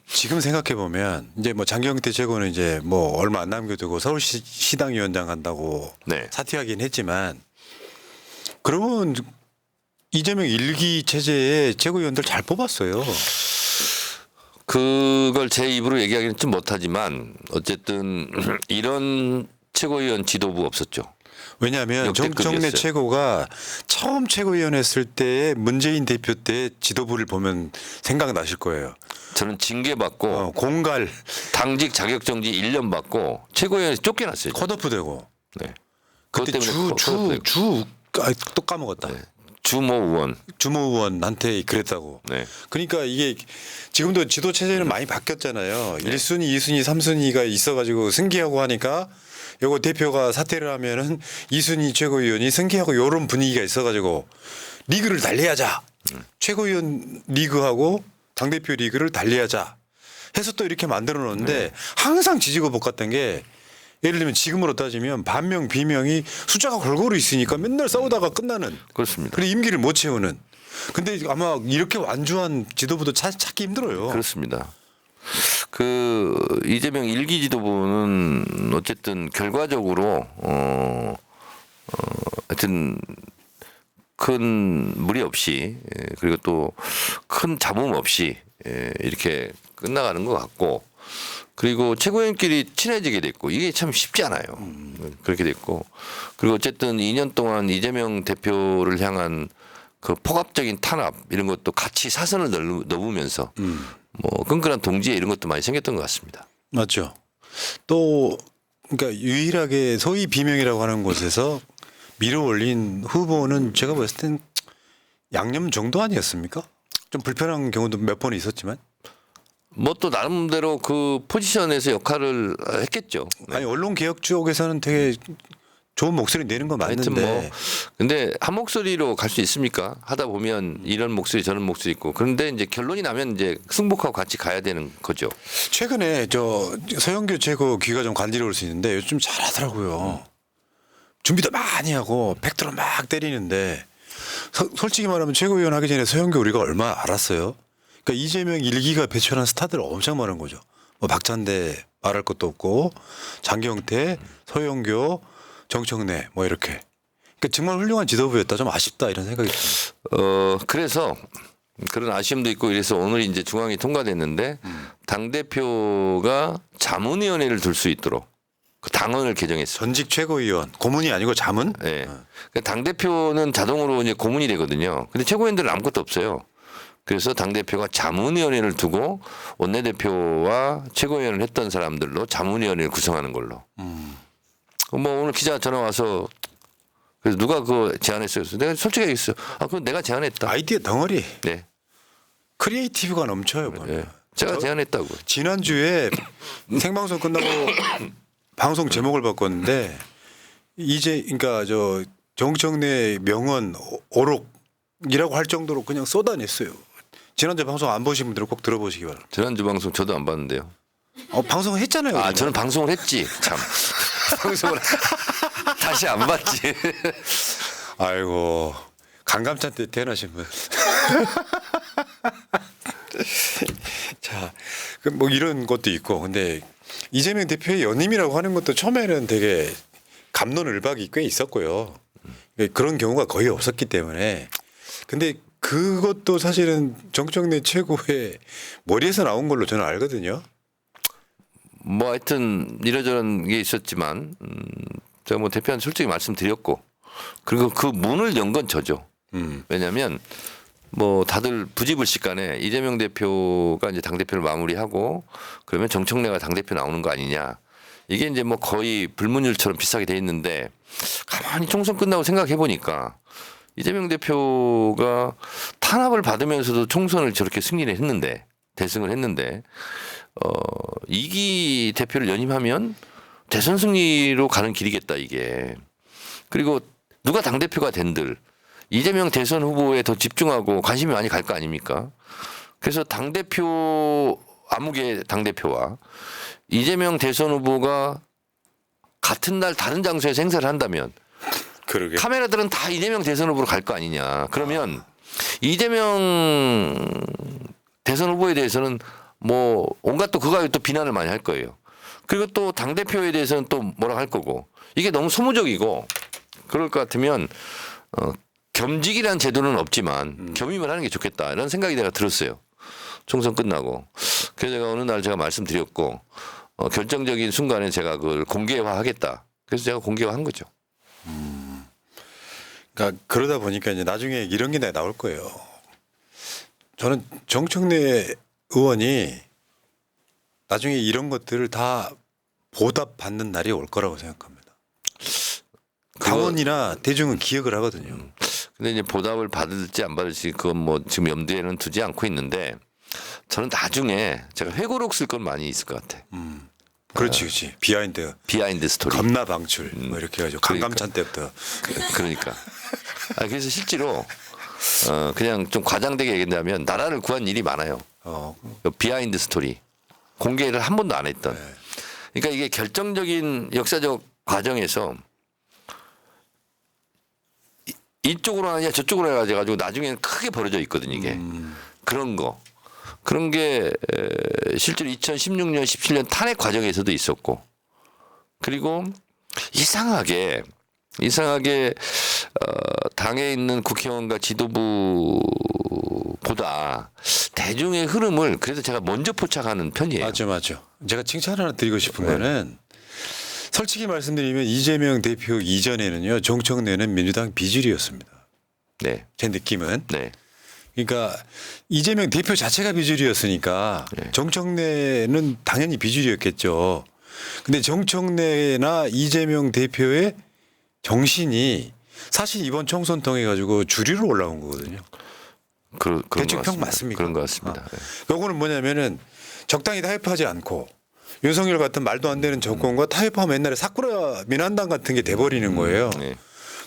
Speaker 2: 지금 생각해 보면 이제 뭐 장경태 최고는 이제 뭐 얼마 안 남겨두고 서울시 시당위원장 한다고
Speaker 3: 네.
Speaker 2: 사퇴하긴 했지만 그러면 이재명 일기 체제의 최고위원들 잘 뽑았어요.
Speaker 3: 그걸 제 입으로 얘기하기는 좀 못하지만 어쨌든 이런 최고위원 지도부 없었죠.
Speaker 2: 왜냐하면
Speaker 3: 역대급이었어요.
Speaker 2: 정청래 최고가 처음 최고위원 했을 때의 문재인 대표 때 지도부를 보면 생각나실 거예요.
Speaker 3: 저는 징계받고
Speaker 2: 공갈
Speaker 3: 당직 자격정지 1년 받고 최고위원에서 쫓겨났어요.
Speaker 2: 컷오프되고
Speaker 3: 네.
Speaker 2: 그때
Speaker 3: 그것 때문에
Speaker 2: 또 까먹었다.
Speaker 3: 주모 의원.
Speaker 2: 주모 의원한테 그랬다고.
Speaker 3: 네.
Speaker 2: 그러니까 이게 지금도 지도 체제는 많이 바뀌었잖아요. 1순위, 2순위, 3순위가 있어가지고 승계하고 하니까 요거 대표가 사퇴를 하면은 2순위 최고위원이 승계하고 요런 분위기가 있어가지고 리그를 달리하자. 최고위원 리그하고 당대표 리그를 달리하자 해서 또 이렇게 만들어 놓는데 항상 지지고 볶았던 게 예를 들면 지금으로 따지면 반명 비명이 숫자가 골고루 있으니까 맨날 싸우다가 끝나는
Speaker 3: 그렇습니다.
Speaker 2: 그리고 임기를 못 채우는 근데 아마 이렇게 완주한 지도부도 찾기 힘들어요.
Speaker 3: 그렇습니다. 그 이재명 일기 지도부는 어쨌든 결과적으로 하여튼 큰 무리 없이 그리고 또 큰 잡음 없이 이렇게 끝나가는 것 같고 그리고 최고위원끼리 친해지게 됐고 이게 참 쉽지 않아요. 그렇게 됐고 그리고 어쨌든 2년 동안 이재명 대표를 향한 그 폭압적인 탄압 이런 것도 같이 사선을 넘으면서 뭐 끈끈한 동지애 이런 것도 많이 생겼던 것 같습니다.
Speaker 2: 맞죠. 또 그러니까 유일하게 소위 비명이라고 하는 곳에서 밀어올린 후보는 제가 봤을 땐 양념 정도 아니었습니까? 좀 불편한 경우도 몇 번 있었지만.
Speaker 3: 뭐 또 나름대로 그 포지션에서 역할을 했겠죠. 네.
Speaker 2: 아니 언론 개혁 쪽에서는 되게 좋은 목소리 내는 건
Speaker 3: 하여튼
Speaker 2: 맞는데.
Speaker 3: 뭐 근데 한 목소리로 갈 수 있습니까? 하다 보면 이런 목소리 저런 목소리 있고 그런데 이제 결론이 나면 이제 승복하고 같이 가야 되는 거죠.
Speaker 2: 최근에 저 서영교 최고 귀가 좀 간지러울 수 있는데 요즘 잘하더라고요. 준비도 많이 하고 팩트로 막 때리는데 솔직히 말하면 최고위원 하기 전에 서영교 우리가 얼마 알았어요. 그러니까 이재명 일기가 배출한 스타들 엄청 많은 거죠. 뭐 박찬대 말할 것도 없고 장경태, 서영교, 정청래 뭐 이렇게. 그러니까 정말 훌륭한 지도부였다. 좀 아쉽다 이런 생각이 듭니다.
Speaker 3: 그래서 그런 아쉬움도 있고 이래서 오늘 이제 중앙이 통과됐는데 당 대표가 자문위원회를 둘 수 있도록 그 당원을 개정했어요.
Speaker 2: 전직 최고위원 고문이 아니고 자문?
Speaker 3: 네. 당 대표는 자동으로 이제 고문이 되거든요. 근데 최고위원들은 아무것도 없어요. 그래서 당 대표가 자문위원회를 두고 원내대표와 최고위원을 했던 사람들로 자문위원회를 구성하는 걸로. 뭐 오늘 기자 전화 와서 그래서 누가 그거 제안했어요? 그래서 내가 솔직히 얘기했어요. 그건 내가 제안했다.
Speaker 2: 아이디어 덩어리.
Speaker 3: 네.
Speaker 2: 크리에이티브가 넘쳐요. 뭐.
Speaker 3: 네. 제가 제안했다고.
Speaker 2: 지난주에 생방송 끝나고 방송 제목을 바꿨는데 이제 그러니까 저 정청래 명언 오록이라고 할 정도로 그냥 쏟아냈어요. 지난주 방송 안 보신 분들은 꼭 들어보시기 바랍니다.
Speaker 3: 지난주 방송 저도 안 봤는데요.
Speaker 2: 방송을 했잖아요.
Speaker 3: 아, 저는 방송을 했지. 참. 방송을 다시 안 봤지.
Speaker 2: 아이고 강감찬 때 태어나신 분. 자, 그 뭐 이런 것도 있고, 근데 이재명 대표의 연임이라고 하는 것도 처음에는 되게 갑론을박이 꽤 있었고요. 그런 경우가 거의 없었기 때문에. 근데 그것도 사실은 정청래 최고의 머리에서 나온 걸로 저는 알거든요.
Speaker 3: 뭐 하여튼 이러저런 게 있었지만 제가 뭐 대표한테 솔직히 말씀드렸고 그리고 그 문을 연 건 저죠. 왜냐하면 뭐 다들 부지불식간에 이재명 대표가 이제 당 대표를 마무리하고 그러면 정청래가 당 대표 나오는 거 아니냐. 이게 이제 뭐 거의 불문율처럼 비슷하게 돼 있는데 가만히 총선 끝나고 생각해 보니까 이재명 대표가 탄압을 받으면서도 총선을 저렇게 승리를 했는데 대승을 했는데 이기 대표를 연임하면 대선 승리로 가는 길이겠다 이게. 그리고 누가 당 대표가 된들 이재명 대선 후보에 더 집중하고 관심이 많이 갈 거 아닙니까? 그래서 당 대표 아무개 당 대표와 이재명 대선 후보가 같은 날 다른 장소에서 행사를 한다면
Speaker 2: 그러게.
Speaker 3: 카메라들은 다 이재명 대선 후보로 갈 거 아니냐. 그러면 이재명 대선 후보에 대해서는 뭐 온갖 또 그거 또 비난을 많이 할 거예요. 그리고 또 당 대표에 대해서는 또 뭐라 할 거고 이게 너무 소모적이고 그럴 것 같으면 겸직이라는 제도는 없지만 겸임을 하는 게 좋겠다 이런 생각이 내가 들었어요. 총선 끝나고. 그래서 제가 어느 날 제가 말씀드렸고 결정적인 순간에 제가 그걸 공개화하겠다. 그래서 제가 공개화한 거죠.
Speaker 2: 그러니까 그러다 보니까 이제 나중에 이런 게 나올 거예요. 저는 정청래 의원이 나중에 이런 것들을 다 보답받는 날이 올 거라고 생각합니다. 당원이나 대중은 기억을 하거든요.
Speaker 3: 근데 이제 보답을 받을지 안 받을지 그건 뭐 지금 염두에는 두지 않고 있는데 저는 나중에 제가 회고록 쓸 건 많이 있을 것 같아.
Speaker 2: 그렇지, 그렇지.
Speaker 3: 비하인드 스토리.
Speaker 2: 겁나 방출 뭐 이렇게 해가지고
Speaker 3: 그러니까.
Speaker 2: 강감찬 때부터.
Speaker 3: 그러니까. 그래서 실제로 그냥 좀 과장되게 얘기한다면 나라를 구한 일이 많아요. 비하인드 스토리. 공개를 한 번도 안 했던. 그러니까 이게 결정적인 역사적 과정에서 이쪽으로 하느냐 저쪽으로 해가지고 나중에는 크게 벌어져 있거든요. 이게. 그런 거. 그런 게 실제로 2016년 17년 탄핵 과정에서도 있었고 그리고 이상하게 당에 있는 국회의원과 지도부보다 대중의 흐름을 그래서 제가 먼저 포착하는 편이에요.
Speaker 2: 맞아. 제가 칭찬 하나 드리고 싶은 거는 솔직히 말씀드리면 이재명 대표 이전에는요 정청래는 민주당 비주류였습니다.
Speaker 3: 네.
Speaker 2: 제 느낌은.
Speaker 3: 네.
Speaker 2: 그러니까 이재명 대표 자체가 비주류였으니까 정청래는 당연히 비주류였겠죠. 근데 정청래나 이재명 대표의 정신이 사실 이번 총선 통해 가지고 주류로 올라온 거거든요.
Speaker 3: 그런
Speaker 2: 대충
Speaker 3: 것
Speaker 2: 평
Speaker 3: 같습니다.
Speaker 2: 맞습니까?
Speaker 3: 그런 것 같습니다. 네.
Speaker 2: 요거는 뭐냐면은 적당히 타협하지 않고 윤석열 같은 말도 안 되는 정권과 타협하면 옛날에 사쿠라 민한당 같은 게 돼버리는 거예요.
Speaker 3: 네.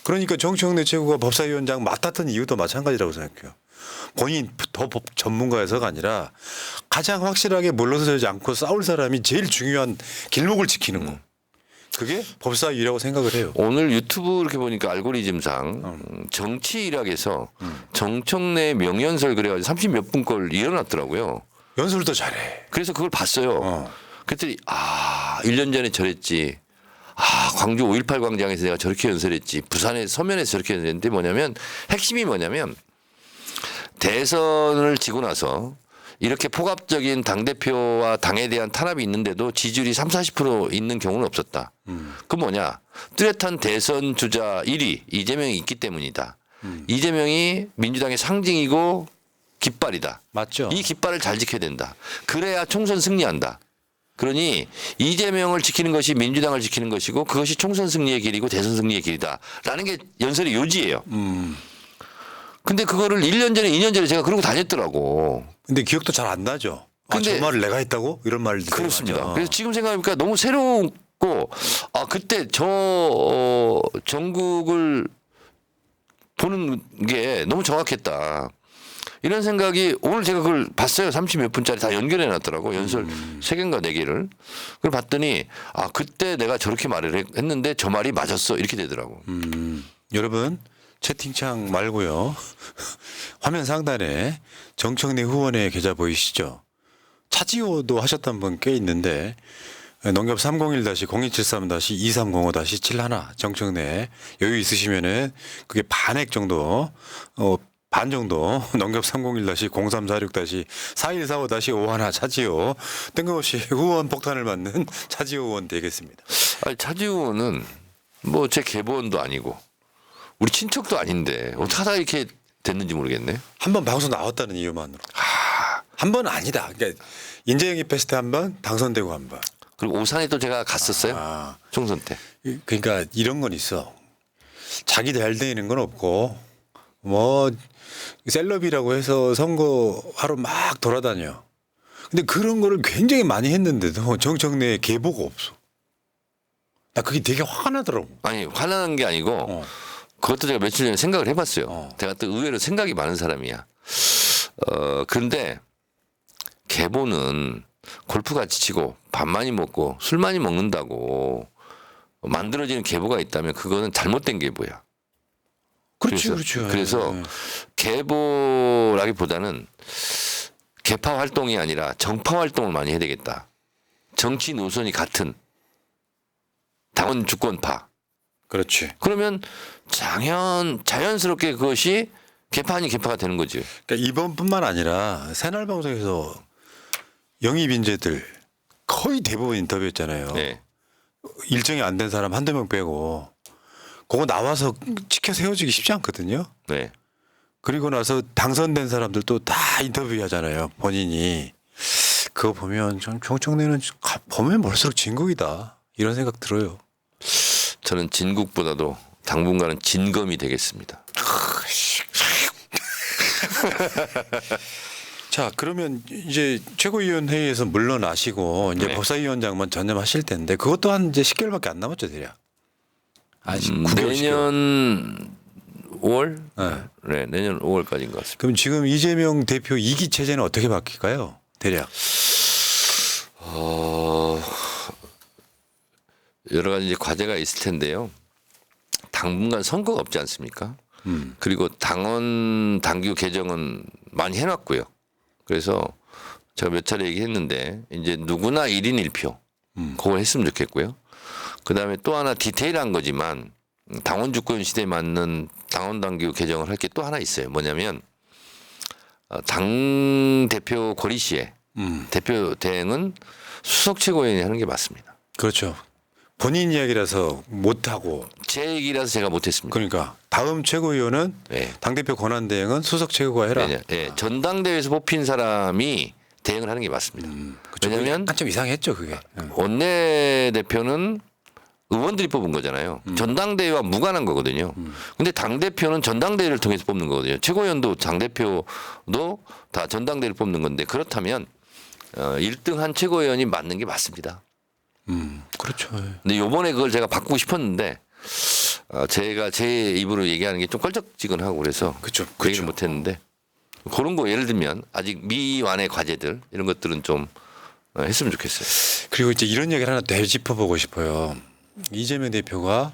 Speaker 2: 그러니까 정청래 최고가 법사위원장 맡았던 이유도 마찬가지라고 생각해요. 본인 더 법 전문가여서가 아니라 가장 확실하게 물러서지 않고 싸울 사람이 제일 중요한 길목을 지키는 거. 그게 법사위라고 생각을 해요.
Speaker 3: 오늘 유튜브 이렇게 보니까 알고리즘상 정치 일학에서 정청래 명연설 그래가지고 30몇 분 걸 일어났더라고요.
Speaker 2: 연설도 잘해.
Speaker 3: 그래서 그걸 봤어요. 그랬더니 1년 전에 저랬지. 광주 5.18 광장에서 내가 저렇게 연설했지. 부산의 서면에서 저렇게 연설했는데 뭐냐면 핵심이 뭐냐면 대선을 지고 나서 이렇게 포괄적인 당대표와 당에 대한 탄압이 있는데도 지지율이 30-40% 있는 경우는 없었다. 그 뭐냐? 뚜렷한 대선 주자 1위 이재명이 있기 때문이다. 이재명이 민주당의 상징이고 깃발이다.
Speaker 2: 맞죠.
Speaker 3: 이 깃발을 잘 지켜야 된다. 그래야 총선 승리한다. 그러니 이재명을 지키는 것이 민주당을 지키는 것이고 그것이 총선 승리의 길이고 대선 승리의 길이다라는 게 연설의 요지예요. 근데 그거를 1년 전에 2년 전에 제가 그러고 다녔더라고.
Speaker 2: 근데 기억도 잘 안 나죠.
Speaker 3: 근데
Speaker 2: 저 말을 내가 했다고? 이런 말을 되게
Speaker 3: 그렇습니다.
Speaker 2: 많이 하죠.
Speaker 3: 그래서 지금 생각해보니까 너무 새롭고 그때 전국을 보는 게 너무 정확했다. 이런 생각이 오늘 제가 그걸 봤어요. 30몇 분짜리 다 연결해 놨더라고. 연설 3개인가 4개를. 그걸 봤더니 그때 내가 저렇게 말을 했는데 저 말이 맞았어. 이렇게 되더라고.
Speaker 2: 여러분 채팅창 말고요. 화면 상단에 정청래 후원의 계좌 보이시죠? 차지호도 하셨던 분 꽤 있는데 농협 301-0273-2305-71 정청래 여유 있으시면은 그게 반액 정도 반 정도 농협 301-0346-4145-51 차지호 뜬금없이 후원 폭탄을 맞는 차지호 의원 되겠습니다.
Speaker 3: 아니, 차지호는 뭐 제 계보원도 아니고 우리 친척도 아닌데 어떻게 하다 이렇게 됐는지 모르겠네.
Speaker 2: 한 번 방송 나왔다는 이유만으로. 한 번은 아니다. 그러니까 인재영입했을 때 한 번, 당선되고 한 번.
Speaker 3: 그리고 오산에 또 제가 갔었어요. 총선 때.
Speaker 2: 그러니까 이런 건 있어. 자기 잘 되는 건 없고 뭐 셀럽이라고 해서 선거하러 막 돌아다녀. 근데 그런 거를 굉장히 많이 했는데도 정청래에 계보가 없어. 나 그게 되게 화가 나더라고.
Speaker 3: 아니 화나는 게 아니고 그것도 제가 며칠 전에 생각을 해봤어요. 제가 또 의외로 생각이 많은 사람이야. 그런데 계보는 골프 같이 치고 밥 많이 먹고 술 많이 먹는다고 만들어지는 계보가 있다면 그거는 잘못된 계보야.
Speaker 2: 그렇죠.
Speaker 3: 그래서
Speaker 2: 네.
Speaker 3: 계보라기보다는 계파 활동이 아니라 정파 활동을 많이 해야 되겠다. 정치 노선이 같은 당원 주권파.
Speaker 2: 그렇지.
Speaker 3: 그러면 자연스럽게 그것이 개파 아닌 개파가 되는 거지.
Speaker 2: 그러니까 이번뿐만 아니라 새날 방송에서 영입 인재들 거의 대부분 인터뷰했잖아요.
Speaker 3: 네.
Speaker 2: 일정이 안 된 사람 한두 명 빼고 그거 나와서 지켜 세워지기 쉽지 않거든요.
Speaker 3: 네.
Speaker 2: 그리고 나서 당선된 사람들도 다 인터뷰하잖아요. 본인이. 그거 보면 좀 정청래는 보면 볼수록 진국이다. 이런 생각 들어요.
Speaker 3: 저는 진국보다도 당분간은 진검이 되겠습니다.
Speaker 2: 자, 그러면 이제 최고위원회의에서 물러나시고 이제
Speaker 3: 네.
Speaker 2: 법사위원장만 전념하실 텐데 그것도 한 이제 10개월밖에 안 남았죠, 대략. 아직 9개월, 10개월.
Speaker 3: 내년 5월?
Speaker 2: 네.
Speaker 3: 네, 내년 5월까지인 것 같습니다.
Speaker 2: 그럼 지금 이재명 대표 2기 체제는 어떻게 바뀔까요? 대략.
Speaker 3: 여러 가지 이제 과제가 있을 텐데요. 당분간 선거가 없지 않습니까? 그리고 당원 당규 개정은 많이 해놨고요. 그래서 제가 몇 차례 얘기했는데 이제 누구나 1인 1표 그걸 했으면 좋겠고요. 그다음에 또 하나 디테일한 거지만 당원 주권 시대에 맞는 당원 당규 개정을 할 게 또 하나 있어요. 뭐냐면 당 대표 고리 시에 대표 대행은 수석 최고위원이 하는 게 맞습니다.
Speaker 2: 그렇죠. 본인 이야기라서 못하고.
Speaker 3: 제 얘기라서 제가 못했습니다.
Speaker 2: 그러니까 다음 최고위원은
Speaker 3: 네.
Speaker 2: 당대표 권한대행은 수석 최고가 해라.
Speaker 3: 네, 전당대회에서 뽑힌 사람이 대행을 하는 게 맞습니다. 왜냐하면
Speaker 2: 한참 이상했죠 그게.
Speaker 3: 원내대표는 의원들이 뽑은 거잖아요. 전당대회와 무관한 거거든요. 근데 당대표는 전당대회를 통해서 뽑는 거거든요. 최고위원도 당대표도 다 전당대회를 뽑는 건데 그렇다면 1등한 최고위원이 맞는 게 맞습니다.
Speaker 2: 그렇죠.
Speaker 3: 근데 요번에 그걸 제가 바꾸고 싶었는데 제가 제 입으로 얘기하는 게 좀 껄쩍지근하고 그래서
Speaker 2: 그쵸,
Speaker 3: 그 얘기를
Speaker 2: 그쵸.
Speaker 3: 못했는데 그런 거 예를 들면 아직 미완의 과제들 이런 것들은 좀 했으면 좋겠어요.
Speaker 2: 그리고 이제 이런 얘기를 하나 되짚어보고 싶어요. 이재명 대표가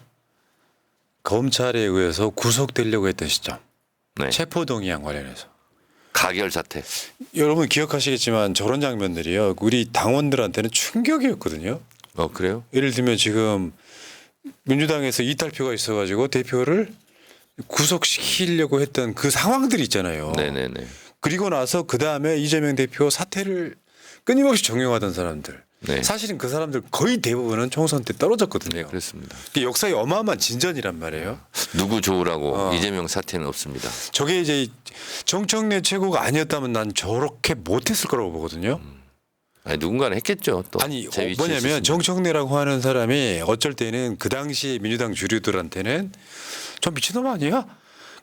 Speaker 2: 검찰에 의해서 구속되려고 했던 시점.
Speaker 3: 네.
Speaker 2: 체포동의안 관련해서.
Speaker 3: 가결 사태.
Speaker 2: 여러분 기억하시겠지만 저런 장면들이요. 우리 당원들한테는 충격이었거든요.
Speaker 3: 그래요?
Speaker 2: 예를 들면 지금 민주당에서 이탈표가 있어가지고 대표를 구속시키려고 했던 그 상황들이 있잖아요.
Speaker 3: 네네네.
Speaker 2: 그리고 나서 그 다음에 이재명 대표 사퇴를 끊임없이 정용하던 사람들.
Speaker 3: 네.
Speaker 2: 사실은 그 사람들 거의 대부분은 총선 때 떨어졌거든요.
Speaker 3: 네, 그렇습니다.
Speaker 2: 그게 역사의 어마어마한 진전이란 말이에요.
Speaker 3: 누구 좋으라고
Speaker 2: 어.
Speaker 3: 이재명 사퇴는 없습니다.
Speaker 2: 저게 이제 정청래 최고가 아니었다면 난 저렇게 못했을 거라고 보거든요.
Speaker 3: 아니, 누군가는 했겠죠. 또
Speaker 2: 아니
Speaker 3: 제 위치에
Speaker 2: 뭐냐면
Speaker 3: 있었으면.
Speaker 2: 정청래라고 하는 사람이 어쩔 때는 그 당시 민주당 주류들한테는 저 미친놈 아니야?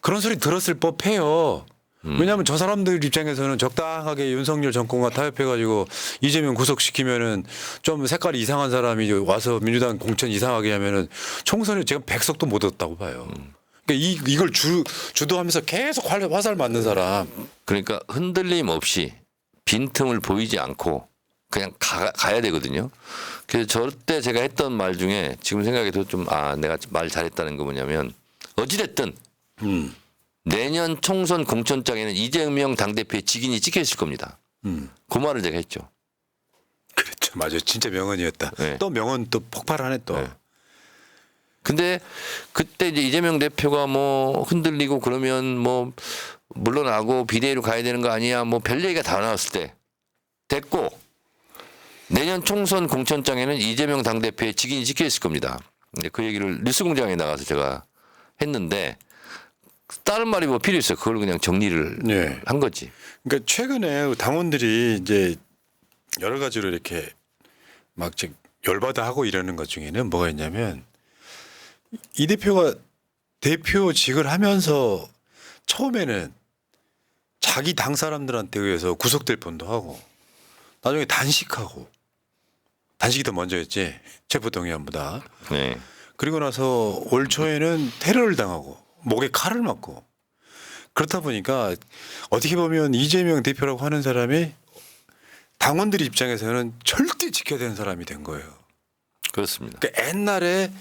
Speaker 2: 그런 소리 들었을 법해요. 왜냐하면 저 사람들 입장에서는 적당하게 윤석열 정권과 타협해가지고 이재명 구속시키면은 좀 색깔이 이상한 사람이 와서 민주당 공천 이상하게 하면은 총선에 지금 100석도 못 얻었다고 봐요. 그러니까 이걸 주도하면서 계속 화살 맞는 사람.
Speaker 3: 그러니까 흔들림 없이 빈틈을 보이지 않고 그냥 가야 되거든요. 그래서 저때 제가 했던 말 중에 지금 생각해도 좀 내가 말 잘했다는 거 뭐냐면 어찌됐든 내년 총선 공천장에는 이재명 당대표의 직인이 찍혀 있을 겁니다. 그 말을 제가 했죠.
Speaker 2: 그렇죠. 맞아요. 진짜 명언이었다.
Speaker 3: 네.
Speaker 2: 또 명언 또 폭발하네 또.
Speaker 3: 네. 근데 그때 이제 이재명 대표가 뭐 흔들리고 그러면 뭐 물러나고 비대위로 가야 되는 거 아니야 뭐 별 얘기가 다 나왔을 때 됐고 내년 총선 공천장에는 이재명 당대표의 직인이 찍혀 있을 겁니다. 근데 그 얘기를 뉴스공장에 나가서 제가 했는데 다른 말이 뭐 필요 있어요. 그걸 그냥 정리를
Speaker 2: 네.
Speaker 3: 한 거지.
Speaker 2: 그러니까 최근에 당원들이 이제 여러 가지로 이렇게 막 지금 열받아 하고 이러는 것 중에는 뭐가 있냐면 이 대표가 대표직을 하면서 처음에는 자기 당 사람들한테 의해서 구속될 뻔도 하고 나중에 단식하고 단식이 더 먼저였지 체포동의안보다.
Speaker 3: 네.
Speaker 2: 그리고 나서 올 초에는 테러를 당하고 목에 칼을 맞고 그렇다 보니까 어떻게 보면 이재명 대표라고 하는 사람이 당원들 입장에서는 절대 지켜야 되는 사람이 된 거예요.
Speaker 3: 그렇습니다.
Speaker 2: 그러니까 옛날에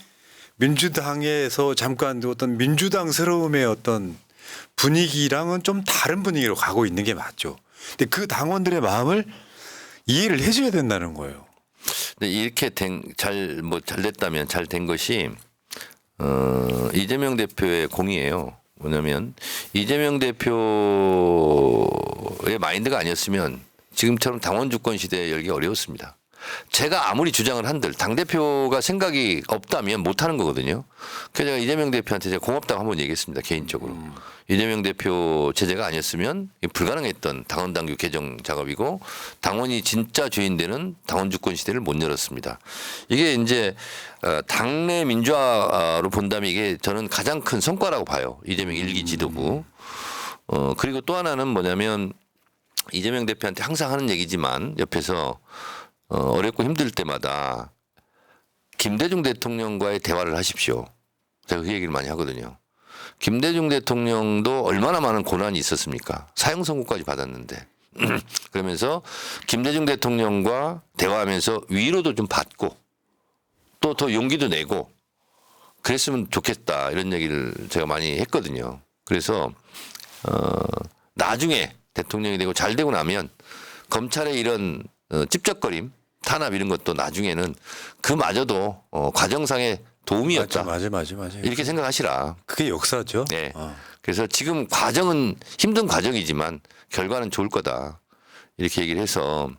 Speaker 2: 민주당에서 잠깐 어떤 민주당스러움의 어떤 분위기랑은 좀 다른 분위기로 가고 있는 게 맞죠. 근데 그 당원들의 마음을 이해를 해줘야 된다는 거예요.
Speaker 3: 근데 이렇게 잘 됐다면 잘 된 것이 이재명 대표의 공이에요. 뭐냐면 이재명 대표의 마인드가 아니었으면 지금처럼 당원 주권 시대에 열기 어려웠습니다. 제가 아무리 주장을 한들 당대표가 생각이 없다면 못하는 거거든요. 그래서 제가 이재명 대표한테 제가 고맙다고 한번 얘기했습니다. 개인적으로. 이재명 대표 체제가 아니었으면 불가능했던 당원 당규 개정 작업이고 당원이 진짜 주인 되는 당원 주권 시대를 못 열었습니다. 이게 이제 당내 민주화로 본다면 이게 저는 가장 큰 성과라고 봐요. 이재명 1기 지도부. 그리고 또 하나는 뭐냐면 이재명 대표한테 항상 하는 얘기지만 옆에서 어렵고 힘들 때마다 김대중 대통령과의 대화를 하십시오. 제가 그 얘기를 많이 하거든요. 김대중 대통령도 얼마나 많은 고난이 있었습니까? 사형 선고까지 받았는데. 그러면서 김대중 대통령과 대화하면서 위로도 좀 받고 또 더 용기도 내고 그랬으면 좋겠다 이런 얘기를 제가 많이 했거든요. 그래서 나중에 대통령이 되고 잘 되고 나면 검찰의 이런 찝적거림 탄압 이런 것도 나중에는 그마저도 과정상의 도움이었다.
Speaker 2: 맞아.
Speaker 3: 이렇게 생각하시라.
Speaker 2: 그게 역사죠.
Speaker 3: 네. 그래서 지금 과정은 힘든 과정이지만 결과는 좋을 거다. 이렇게 얘기를 해서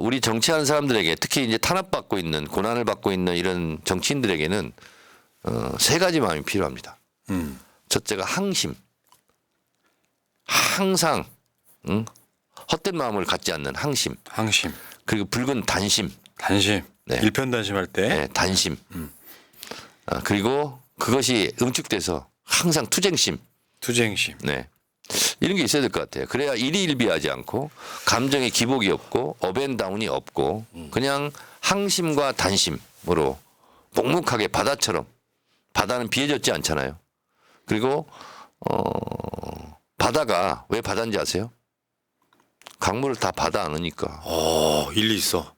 Speaker 3: 우리 정치하는 사람들에게 특히 이제 탄압받고 있는 고난을 받고 있는 이런 정치인들에게는 세 가지 마음이 필요합니다. 첫째가 항심. 항상 헛된 마음을 갖지 않는 항심.
Speaker 2: 항심.
Speaker 3: 그리고 붉은 단심.
Speaker 2: 단심.
Speaker 3: 네.
Speaker 2: 일편단심할 때.
Speaker 3: 네, 단심. 그리고 그것이 응축돼서 항상 투쟁심.
Speaker 2: 투쟁심.
Speaker 3: 네. 이런 게 있어야 될 것 같아요. 그래야 일희일비하지 않고 감정의 기복이 없고 업앤다운이 없고 그냥 항심과 단심으로 묵묵하게 바다처럼 바다는 비해졌지 않잖아요. 그리고 바다가 왜 바다인지 아세요? 강물을 다 받아 안으니까.
Speaker 2: 일리 있어.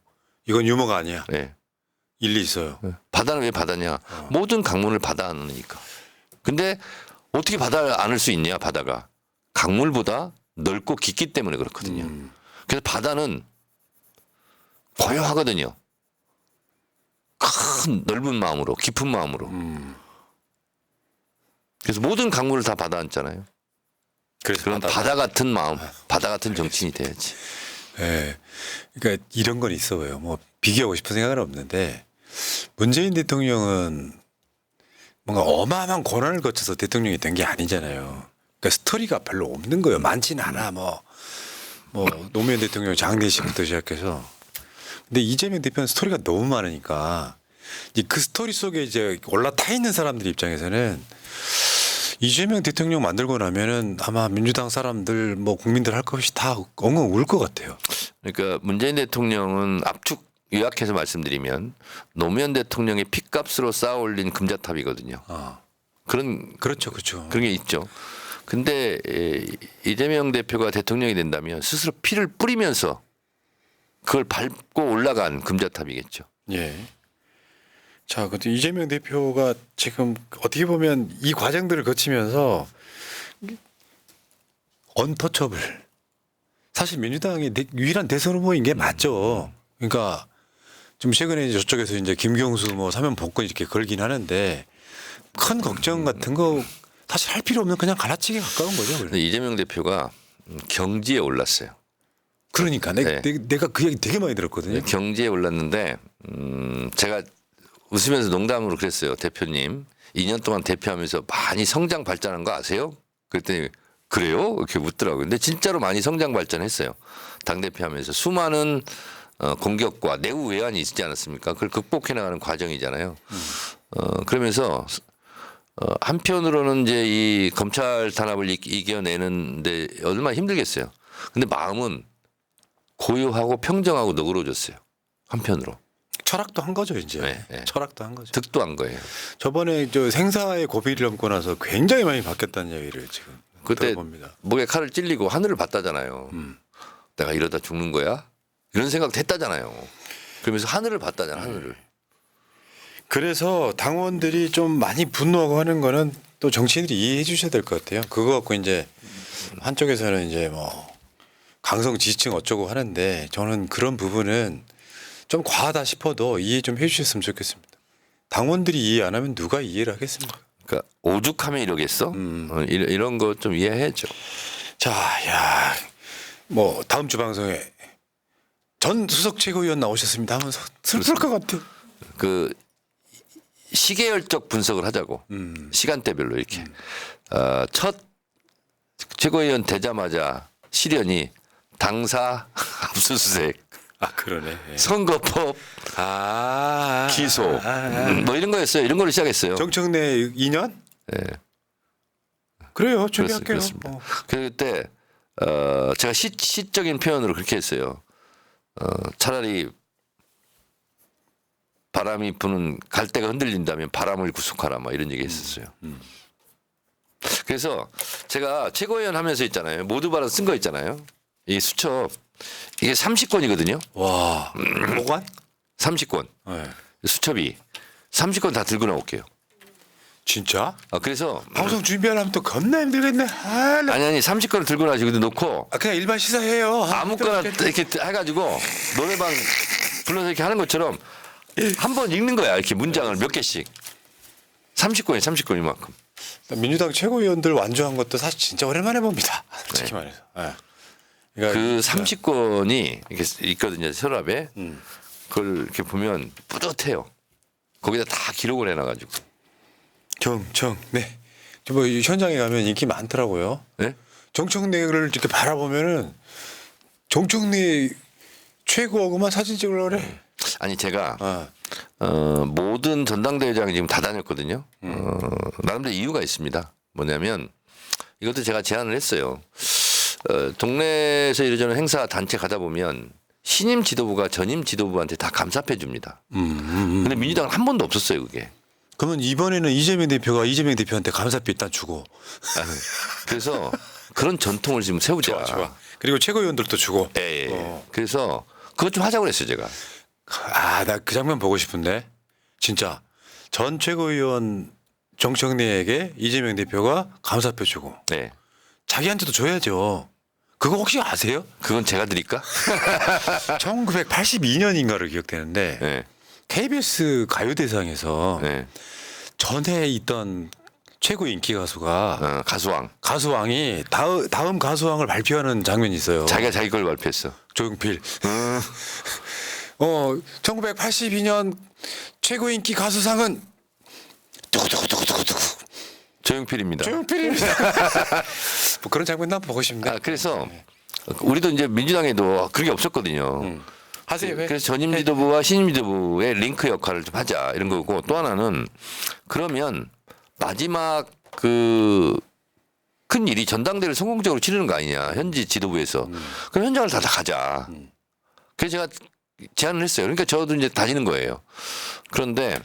Speaker 2: 이건 유머가 아니야.
Speaker 3: 네.
Speaker 2: 일리 있어요.
Speaker 3: 바다는 왜 바다냐? 모든 강물을 받아 안으니까. 근데 어떻게 받아 안을 수 있냐? 바다가 강물보다 넓고 깊기 때문에 그렇거든요. 그래서 바다는 고요하거든요. 큰 넓은 마음으로 깊은 마음으로. 그래서 모든 강물을 다 받아안잖아요.
Speaker 2: 그래서
Speaker 3: 그런 바다 같은 마음, 바다 같은 정치인이 돼야지.
Speaker 2: 예. 그러니까 이런 건 있어 보여요. 뭐 비교하고 싶은 생각은 없는데 문재인 대통령은 뭔가 어마어마한 고난을 거쳐서 대통령이 된 게 아니잖아요. 그러니까 스토리가 별로 없는 거예요. 많지는 않아. 뭐 노무현 대통령 장례식부터 시작해서. 근데 이재명 대표는 스토리가 너무 많으니까 이제 그 스토리 속에 이제 올라타 있는 사람들 입장에서는 이재명 대통령 만들고 나면은 아마 민주당 사람들 뭐 국민들 할 것 없이 다 엉엉 울 것 같아요.
Speaker 3: 그러니까 문재인 대통령은 압축 요약해서 말씀드리면 노무현 대통령의 핏값으로 쌓아올린 금자탑이거든요.
Speaker 2: 그렇죠.
Speaker 3: 그런 게 있죠. 근데 이재명 대표가 대통령이 된다면 스스로 피를 뿌리면서 그걸 밟고 올라간 금자탑이겠죠.
Speaker 2: 예. 자, 근데 이재명 대표가 지금 어떻게 보면 이 과정들을 거치면서 언터처블. 사실 민주당의 유일한 대선 후보인 게 맞죠. 그러니까 좀 최근에 이제 저쪽에서 이제 김경수 뭐 사면 복권 이렇게 걸긴 하는데 큰 걱정 같은 거 사실 할 필요 없는 그냥 갈라치기 가까운 거죠.
Speaker 3: 근데 이재명 대표가 경지에 올랐어요.
Speaker 2: 그러니까 내가 그 얘기 되게 많이 들었거든요.
Speaker 3: 경지에 올랐는데 제가 웃으면서 농담으로 그랬어요. 대표님 2년 동안 대표하면서 많이 성장 발전한 거 아세요? 그랬더니 그래요? 이렇게 묻더라고요. 근데 진짜로 많이 성장 발전했어요. 당대표하면서 수많은 공격과 내후 외환이 있지 않았습니까? 그걸 극복해 나가는 과정이잖아요. 그러면서 한편으로는 이제 이 검찰 탄압을 이겨내는데 얼마나 힘들겠어요. 근데 마음은 고요하고 평정하고 너그러워졌어요. 한편으로.
Speaker 2: 철학도 한 거죠 이제.
Speaker 3: 네.
Speaker 2: 철학도 한 거죠.
Speaker 3: 득도 한 거예요.
Speaker 2: 저번에 저 생사의 고비를 넘고 나서 굉장히 많이 바뀌었다는 얘기를 지금
Speaker 3: 그때
Speaker 2: 들어봅니다.
Speaker 3: 목에 칼을 찔리고 하늘을 봤다잖아요. 내가 이러다 죽는 거야? 이런 생각도 했다잖아요. 그러면서 하늘을 봤다잖아. 하늘을.
Speaker 2: 그래서 당원들이 좀 많이 분노하고 하는 거는 또 정치인들이 이해해 주셔야 될 것 같아요. 그거 갖고 이제 한쪽에서는 이제 뭐 강성 지지층 어쩌고 하는데 저는 그런 부분은 좀 과하다 싶어도 이해 좀 해주셨으면 좋겠습니다. 당원들이 이해 안 하면 누가 이해를 하겠습니까?
Speaker 3: 그러니까 오죽하면 이러겠어? 이런 거 좀 이해해야죠.
Speaker 2: 자, 야, 뭐 다음 주 방송에 전 수석 최고위원 나오셨습니다 하면서 슬플 것 같아.
Speaker 3: 그 시계열적 분석을 하자고. 시간대별로 이렇게. 첫 최고위원 되자마자 실현이 당사 압수수색,
Speaker 2: 아 그러네. 예.
Speaker 3: 선거법 기소 뭐 이런 거였어요. 이런 걸로 시작했어요.
Speaker 2: 정청래 2년?
Speaker 3: 네.
Speaker 2: 그래요. 준비할게요.
Speaker 3: 그렇습니다. 그때 제가 시적인 표현으로 그렇게 했어요. 차라리 바람이 부는 갈대가 흔들린다면 바람을 구속하라 막 이런 얘기 했었어요. 그래서 제가 최고위원 하면서 있잖아요. 모두 발언 쓴 거 있잖아요. 이 수첩 이게 30권이거든요.
Speaker 2: 와, 뭐관?
Speaker 3: 30권.
Speaker 2: 네.
Speaker 3: 수첩이 30권 다 들고 나올게요.
Speaker 2: 진짜?
Speaker 3: 그래서
Speaker 2: 방송 준비하려면 또 겁나 힘들겠네.
Speaker 3: 아니 30권을 들고 나지고 놓고
Speaker 2: 그냥 일반 시사해요.
Speaker 3: 아무거나 이렇게 해가지고 노래방 불러서 이렇게 하는 것처럼 한 번 읽는 거야. 이렇게 문장을 몇 개씩. 30권이 이만큼.
Speaker 2: 민주당 최고위원들 완주한 것도 사실 진짜 오랜만에 봅니다. 솔직히 말해서. 네. 그러니까
Speaker 3: 그 30권이 이렇게 있거든요. 서랍에. 그걸 이렇게 보면 뿌듯해요. 거기다 다 기록을 해놔가지고.
Speaker 2: 네. 뭐 현장에 가면 인기 많더라고요.
Speaker 3: 네?
Speaker 2: 정청래를 이렇게 바라보면은 정청래 최고하고만 사진 찍으려고 그래.
Speaker 3: 아니 제가
Speaker 2: 아.
Speaker 3: 모든 전당대회장에 지금 다 다녔거든요. 나름대로 이유가 있습니다. 뭐냐면 이것도 제가 제안을 했어요. 동네에서 이루어지는 행사 단체 가다 보면 신임 지도부가 전임 지도부한테 다 감사패 줍니다. 근데 민주당은 한 번도 없었어요, 그게.
Speaker 2: 그러면 이번에는 이재명 대표가 이재명 대표한테 감사패 일단 주고.
Speaker 3: 그래서 그런 전통을 지금 세우자.
Speaker 2: 좋아. 그리고 최고위원들도 주고.
Speaker 3: 예. 그래서 그것 좀 하자고 그랬어요, 제가.
Speaker 2: 나 그 장면 보고 싶은데. 진짜 전 최고위원 정청래에게 이재명 대표가 감사표 주고.
Speaker 3: 네.
Speaker 2: 자기한테도 줘야죠. 그거 혹시 아세요?
Speaker 3: 그건 제가 드릴까?
Speaker 2: 1982년인가를 기억되는데
Speaker 3: 네.
Speaker 2: KBS 가요대상에서
Speaker 3: 네.
Speaker 2: 전에 있던 최고 인기 가수가
Speaker 3: 가수왕.
Speaker 2: 가수왕이 다음 가수왕을 발표하는 장면이 있어요.
Speaker 3: 자기가 자기 걸 발표했어.
Speaker 2: 조용필. 1982년 최고 인기 가수상은 두구두구두구두구
Speaker 3: 조용필입니다.
Speaker 2: 조용필입니다. 뭐 그런 장면도 한번 보고 싶네.
Speaker 3: 그래서 우리도 이제 민주당에도 그게 없었거든요.
Speaker 2: 하세요. 왜?
Speaker 3: 그래서 전임 지도부와 신임 지도부의 링크 역할을 좀 하자 이런 거고, 또 하나는 그러면 마지막 그 큰 일이 전당대회를 성공적으로 치르는 거 아니냐, 현지 지도부에서. 그럼 현장을 다 가자. 그래서 제가 제안을 했어요. 그러니까 저도 이제 다니는 거예요. 그런데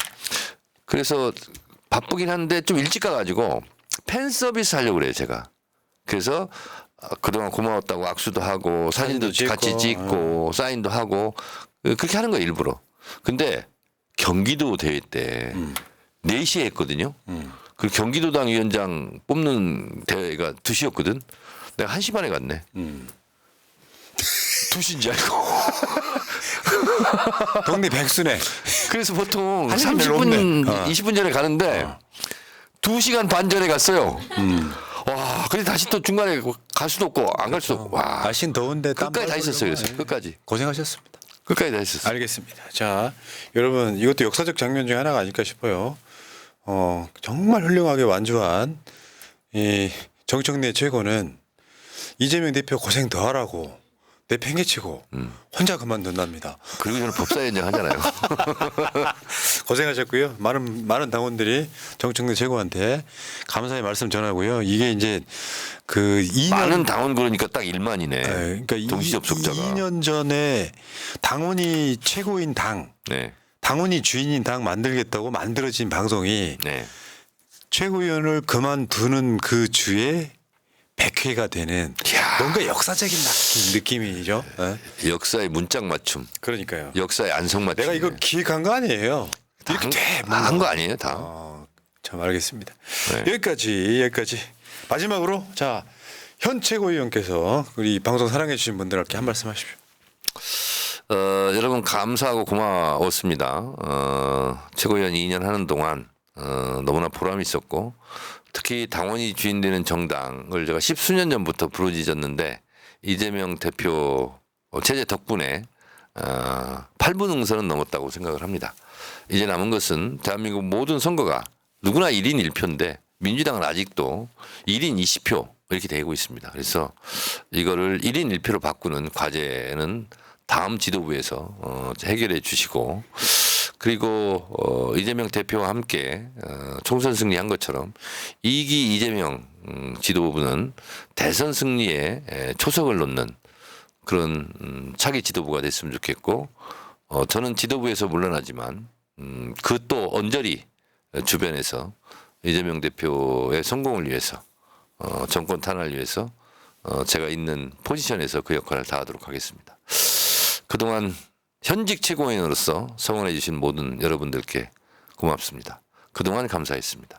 Speaker 3: 그래서 바쁘긴 한데 좀 일찍 가가지고 팬 서비스 하려고 그래요, 제가. 그래서 그동안 고마웠다고 악수도 하고 사진도 같이 찍고 사인도 하고 그렇게 하는 거예요, 일부러. 근데 경기도 대회 때 4시에 했거든요. 그 경기도당 위원장 뽑는 대회가 2시였거든. 내가 1시 반에 갔네. 2시인 줄 알고.
Speaker 2: 동네 백수네.
Speaker 3: 그래서 보통
Speaker 2: 할 시간 별로 없네.
Speaker 3: 20분 전에 가는데 2시간 반 전에 갔어요. 와, 근데 다시 또 중간에 갈 수도 없고 안 갈 수도 없고. 와,
Speaker 2: 날씨는 더운데
Speaker 3: 끝까지 다 있었어요. 그래서 끝까지.
Speaker 2: 고생하셨습니다.
Speaker 3: 끝까지 다 있었어요.
Speaker 2: 알겠습니다. 자, 여러분 이것도 역사적 장면 중에 하나가 아닐까 싶어요. 정말 훌륭하게 완주한 이 정청래 최고는 이재명 대표 고생 더 하라고 내팽개치고 혼자 그만둔답니다.
Speaker 3: 그리고 저는 법사위원장 하잖아요.
Speaker 2: 고생하셨고요. 많은 당원들이 정청래 최고한테 감사의 말씀 전하고요. 이게 이제 그 2년
Speaker 3: 많은 당원 그러니까 딱 1만이네.
Speaker 2: 그러니까
Speaker 3: 동시 접속자가.
Speaker 2: 2년 전에 당원이 최고인 당,
Speaker 3: 네.
Speaker 2: 당원이 주인인 당 만들겠다고 만들어진 방송이
Speaker 3: 네.
Speaker 2: 최고위원을 그만두는 그 주에 100회가 되는
Speaker 3: 이야.
Speaker 2: 뭔가 역사적인 느낌이죠. 네?
Speaker 3: 역사의 문짝 맞춤.
Speaker 2: 그러니까요.
Speaker 3: 역사의 안성 맞춤.
Speaker 2: 내가 이거 기획한 거 아니에요. 이렇게 돼.
Speaker 3: 한 거 아니에요, 다.
Speaker 2: 참 알겠습니다.
Speaker 3: 네.
Speaker 2: 여기까지. 마지막으로 자, 현 최고위원께서 우리 방송 사랑해 주신 분들께 한 말씀 하십시오.
Speaker 3: 여러분 감사하고 고마웠습니다. 최고위원 2년 하는 동안 너무나 보람이 있었고, 특히 당원이 주인되는 정당을 제가 10수년 전부터 부르짖었는데 이재명 대표 체제 덕분에 8분 응선은 넘었다고 생각을 합니다. 이제 남은 것은 대한민국 모든 선거가 누구나 1인 1표인데 민주당은 아직도 1인 20표 이렇게 되고 있습니다. 그래서 이거를 1인 1표로 바꾸는 과제는 다음 지도부에서 해결해 주시고, 그리고 이재명 대표와 함께 총선 승리한 것처럼 2기 이재명 지도부는 대선 승리에 초석을 놓는 그런 차기 지도부가 됐으면 좋겠고, 저는 지도부에서 물러나지만 그 또 언저리 주변에서 이재명 대표의 성공을 위해서, 정권 탄압을 위해서 제가 있는 포지션에서 그 역할을 다하도록 하겠습니다. 그동안 현직 최고위원으로서 성원해 주신 모든 여러분들께 고맙습니다. 그동안 감사했습니다.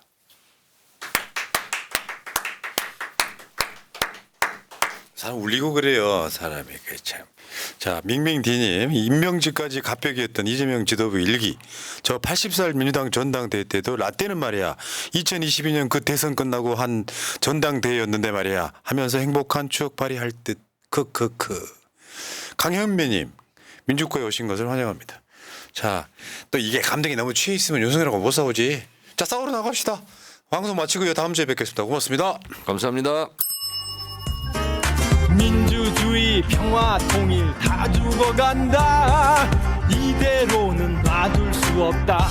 Speaker 2: 사람 울리고 그래요, 사람이. 참. 자, 밍밍디님, 임명직까지 갑벽이었던 이재명 지도부 1기. 저 80살 민주당 전당대회 때도 라떼는 말이야 2022년 그 대선 끝나고 한 전당대회였는데 말이야 하면서 행복한 추억 발휘할 듯. 크크크. 강현배님, 민주과에 오신 것을 환영합니다. 자, 또 이게 감정이 너무 취해 있으면 윤석열하고 못 싸우지. 자, 싸우러 나갑시다. 방송 마치고요. 다음 주에 뵙겠습니다. 고맙습니다.
Speaker 3: 감사합니다.
Speaker 4: 민주주의 평화 통일 다 죽어간다. 이대로는 놔둘 수 없다.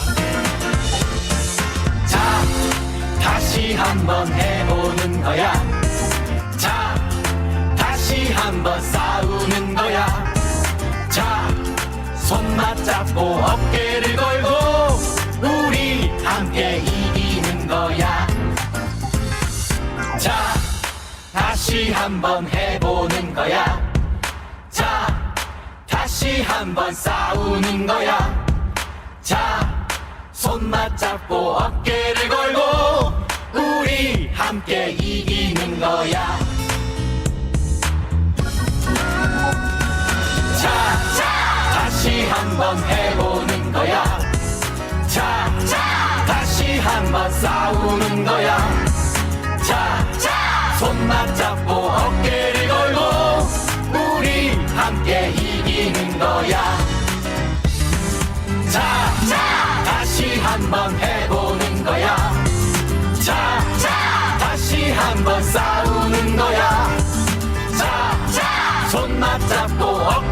Speaker 5: 자, 다시 한번 해보는 거야. 자, 다시 한번 싸우는 거야. 자, 손 맞잡고 어깨를 걸고 우리 함께 이기는 거야. 자, 다시 한번 해보는 거야. 자, 다시 한번 싸우는 거야. 자, 손 맞잡고 어깨를 걸고 우리 함께 이기는 거야. 자, 다시 한번 해보는 거야. 자, 다시 다시 한번 싸우는 거야. 자, 손 맞잡고 어깨를 걸고 우리 함께 이기는 거야. 자, 다시 한번 해보는 거야. 자, 다시 한번 싸우는 거야. 자, 손 맞잡고 어깨를